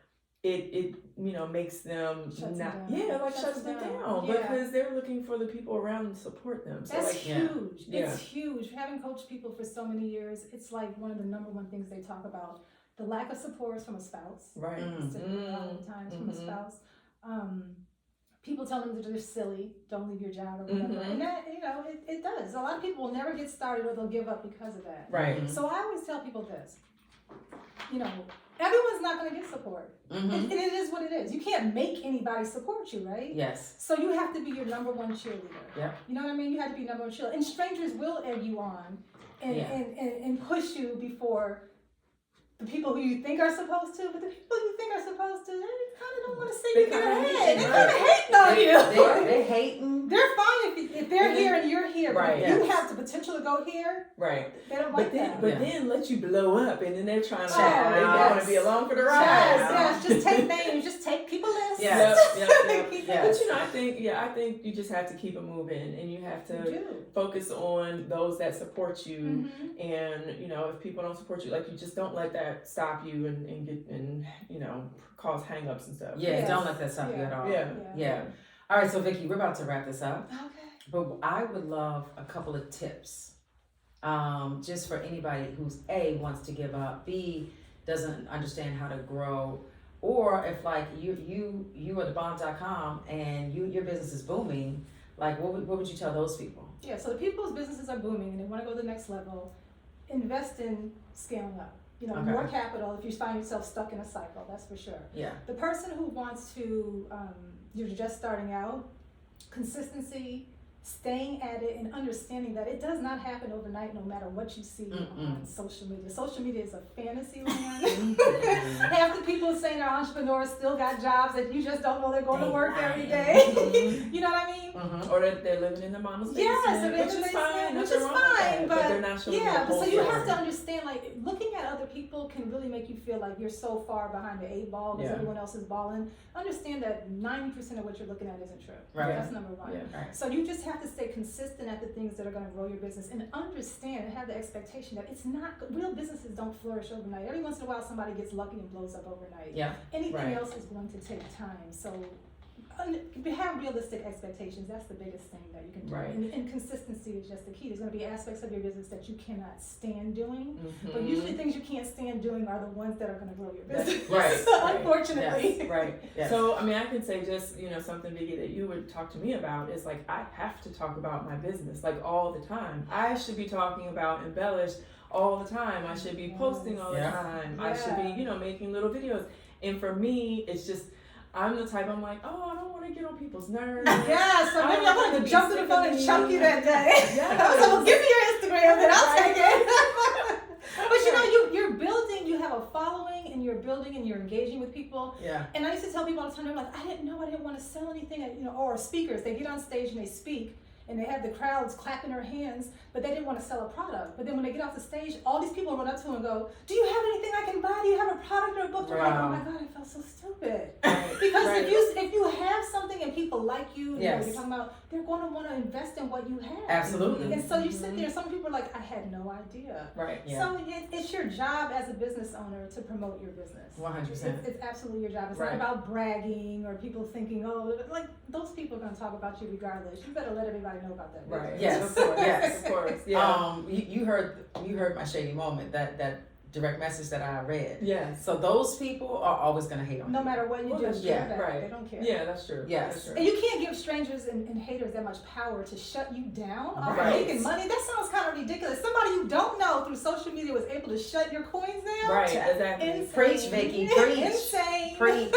it you know, makes them shuts them down because they're looking for the people around them to support them. So that's huge. It's huge. Having coached people for so many years, it's like one of the number one things they talk about. The lack of support is from a spouse. Right. A lot of times from a spouse. People tell them that they're silly, don't leave your job or whatever. And that, you know, it does. A lot of people will never get started or they'll give up because of that. Right. So I always tell people this. You know, everyone's not going to get support. And it is what it is. You can't make anybody support you, right? Yes. So you have to be your number one cheerleader. Yeah. You know what I mean? You have to be number one cheerleader. And strangers will egg you on and push you before the people who you think are supposed to, but the people you think are supposed to, they kind of don't want to see They you get kinda ahead. hate They're you, kind of hating on you. They hating. They're fine if they're here and you're here. But Right. if you Yes. have the potential to go here, Right. they don't like that. But then let you blow up, and then they're trying to. Child. They want to be along for the ride. Yes, just take names, just take people lists. Yes. Yep. Keep Yes. But you know, I think you just have to keep it moving, and you have You to do. focus on those that support you. Mhm. And you know, if people don't support you, like, you just don't let that stop you and get and you know, cause hang-ups and stuff. Yeah, Yes. don't let that stop you at all. Yeah. All right, so Vicki, we're about to wrap this up. Okay. But I would love a couple of tips, just for anybody who's A, wants to give up, B, doesn't understand how to grow, or if like you are the bomb.com and your business is booming, like what would you tell those people? Yeah, so the people's businesses are booming and they want to go to the next level. Invest in scaling up. You know, Okay. more capital if you find yourself stuck in a cycle, that's for sure. Yeah. The person who wants to, you're just starting out, consistency, staying at it, and understanding that it does not happen overnight no matter what you see on social media. Social media is a fantasy land. Half the people saying they're entrepreneurs still got jobs that you just don't know they're going to work every day. You know what I mean? Or that they're living in the mama's basement, Yes, which is fine, which is fine, but they're not showing yeah, the whole but so you story. have to understand, like, looking at other people can really make you feel like you're so far behind the 8 ball because Yeah. everyone else is balling. Understand that 90% of what you're looking at isn't true. Right. That's number one. Yeah. Right. So you just have to stay consistent at the things that are going to grow your business and understand and have the expectation that it's not, real businesses don't flourish overnight. Every once in a while somebody gets lucky and blows up overnight. Yeah. Anything Right. else is going to take time. So have realistic expectations. That's the biggest thing that you can do. Right. And consistency is just the key. There's going to be aspects of your business that you cannot stand doing. Mhm. But usually things you can't stand doing are the ones that are going to grow your That's business. right, right. Unfortunately. Yes. Right. Yes. So, I mean, I can say just, you know, something, Vicki, that you would talk to me about is like, I have to talk about my business, like, all the time. I should be talking about Embellish all the time. I should be posting all the Yeah. time. I should be, you know, making little videos. And for me, it's just, I'm the type, I'm like, oh, I don't want to get on people's nerves. Yeah, so maybe I I'm want going to to jump to the phone and chunk you that day. Yes. So give me your Instagram and I'll Right. take it. But you know, you're building, you have a following and you're building and you're engaging with people. Yeah. And I used to tell people all the time, they're like, I didn't want to sell anything, you know, or speakers, they get on stage and they speak and they have the crowds clapping their hands, but they didn't want to sell a product. But then when they get off the stage, all these people run up to them and go, do you have anything I can buy? Do you have a product or a book? They're like, oh my God, I felt so stupid. Because Right. if you have something and people like you, you know, Yes. you're talking about, they're going to want to invest in what you have. Absolutely. And so you sit there, some people are like, I had no idea. Right. Yeah. So it's your job as a business owner to promote your business. 100%. It's absolutely your job. It's Right. not about bragging or people thinking, oh, like those people are going to talk about you regardless. You better let everybody know about that. Right. Yes. Of course. Yes. Of course. Yeah. You heard my shady moment, that direct message that I read. Yes. So those people are always gonna hate on No you. matter what you Well, do, that's true. Right. They don't care. Yeah, that's true. Yes. That's true. And you can't give strangers and haters that much power to shut you down off Right. making money. That sounds kind of ridiculous. Somebody you don't know through social media was able to shut your coins down. Right. Exactly. Insane. Preach, Vicki, preach. Insane. Preach.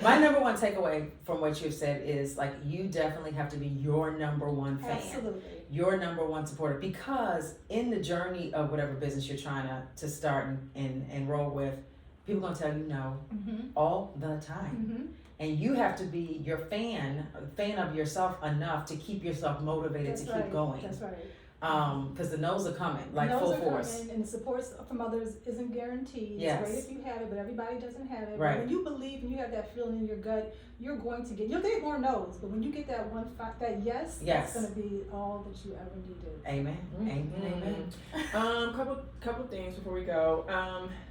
My number one takeaway from what you've said is, like, you definitely have to be your number one fan. Absolutely. Your number one supporter, because in the journey of whatever business you're trying to start and roll with, people gonna tell you no Mm-hmm. all the time. Mm-hmm. And you have to be your fan of yourself enough to keep yourself motivated That's to right. keep going. That's right. Because the no's are coming, like No's full are force. coming, and the support from others isn't guaranteed. Yes. It's great if you have it, but everybody doesn't have it. Right. But when you believe and you have that feeling in your gut, you'll get more no's. But when you get that that yes, Yes. it's going to be all that you ever needed. Amen. Amen. Amen. Couple things before we go.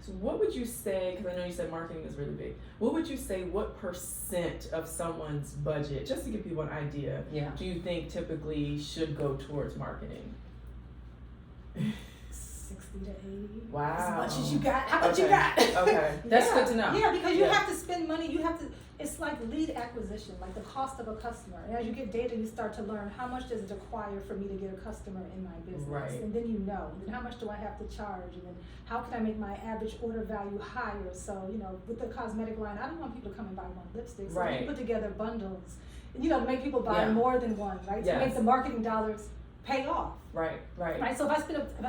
So what would you say? Because I know you said marketing is really big. What would you say? What % of someone's budget, just to give people an idea, Yeah. do you think typically should go towards marketing? 60 to 80. Wow. As much as you got. How much you Okay. got? Okay. That's Yeah. good to know. Yeah, because you Yeah. have to spend money. You have to. It's like lead acquisition, like the cost of a customer. And as you get data, you start to learn how much does it require for me to get a customer in my business. Right. And then you know. And then how much do I have to charge? And then how can I make my average order value higher? So, you know, with the cosmetic line, I don't want people to come and buy one lipstick. So Right. we put together bundles, you know, to make people buy Yeah. more than one, right? To Yes. make the marketing dollars pay off. Right. Right. Right, so if I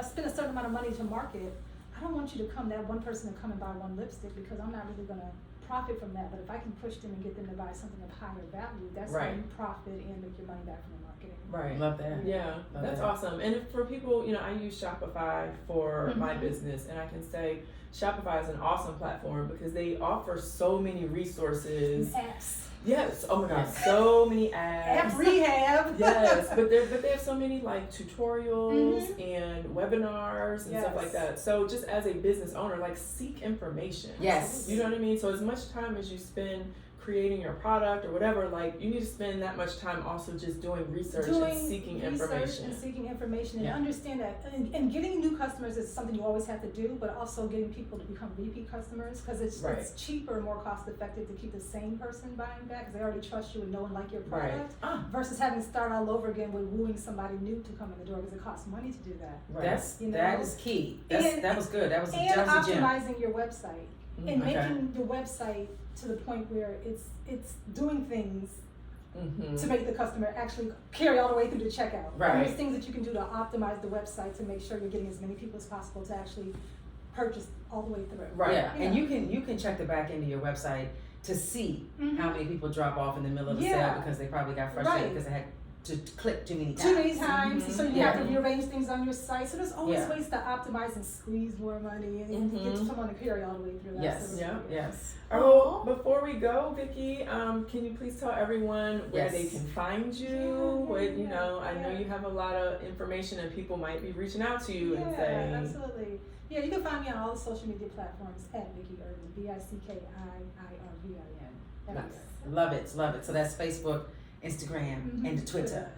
spend a certain amount of money to market, I don't want you to that one person to come and buy one lipstick because I'm not really gonna profit from that. But if I can push them and get them to buy something of higher value, that's how you profit and make your money back from the marketing. Right. Love that. Yeah, that's awesome. And for people, I use Shopify for my business, and I can say Shopify is an awesome platform because they offer so many resources. Apps. Yes. Oh my God. So many apps. App rehab. Yes, but they have so many like tutorials and webinars and stuff like that. So just as a business owner, like seek information. Yes. You know what I mean? So as much time as you spend creating your product or whatever, like you need to spend that much time also just doing research and seeking information. And understand that and getting new customers is something you always have to do, but also getting people to become repeat customers because it's cheaper and more cost effective to keep the same person buying back because they already trust you and know and like your product versus having to start all over again with wooing somebody new to come in the door because it costs money to do that. That is key. That was good. That was a gem. Optimizing your website and making your website to the point where it's doing things to make the customer actually carry all the way through the checkout. Right. And there's things that you can do to optimize the website to make sure you're getting as many people as possible to actually purchase all the way through. Right. Yeah. And you can check the back end of your website to see how many people drop off in the middle of the sale because they probably got frustrated because they had to click too many times. So you have to rearrange things on your site. So there's always ways to optimize and squeeze more money and get someone to carry all the way through that. Yes. All right, well, before we go, Vicki, can you please tell everyone where they can find you? I know you have a lot of information and people might be reaching out to you and saying. Absolutely. Yeah, you can find me on all the social media platforms at Vicki Irvin, Vickiirvin. Nice. Love it. So that's Facebook, Instagram, and the Twitter.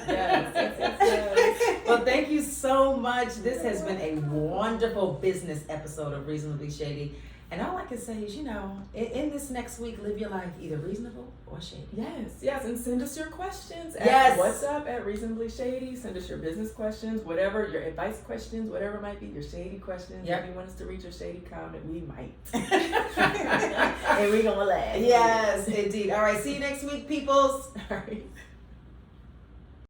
Yes. Well, thank you so much. This has been a wonderful business episode of Reasonably Shady. And all I can say is, in this next week, live your life either reasonable or shady. Yes, and send us your questions. What's up at Reasonably Shady? Send us your business questions, whatever, your advice questions, whatever it might be, your shady questions. If you want us to read your shady comment, we might. And we're going to laugh. Yes, indeed. All right, see you next week, peoples. All right.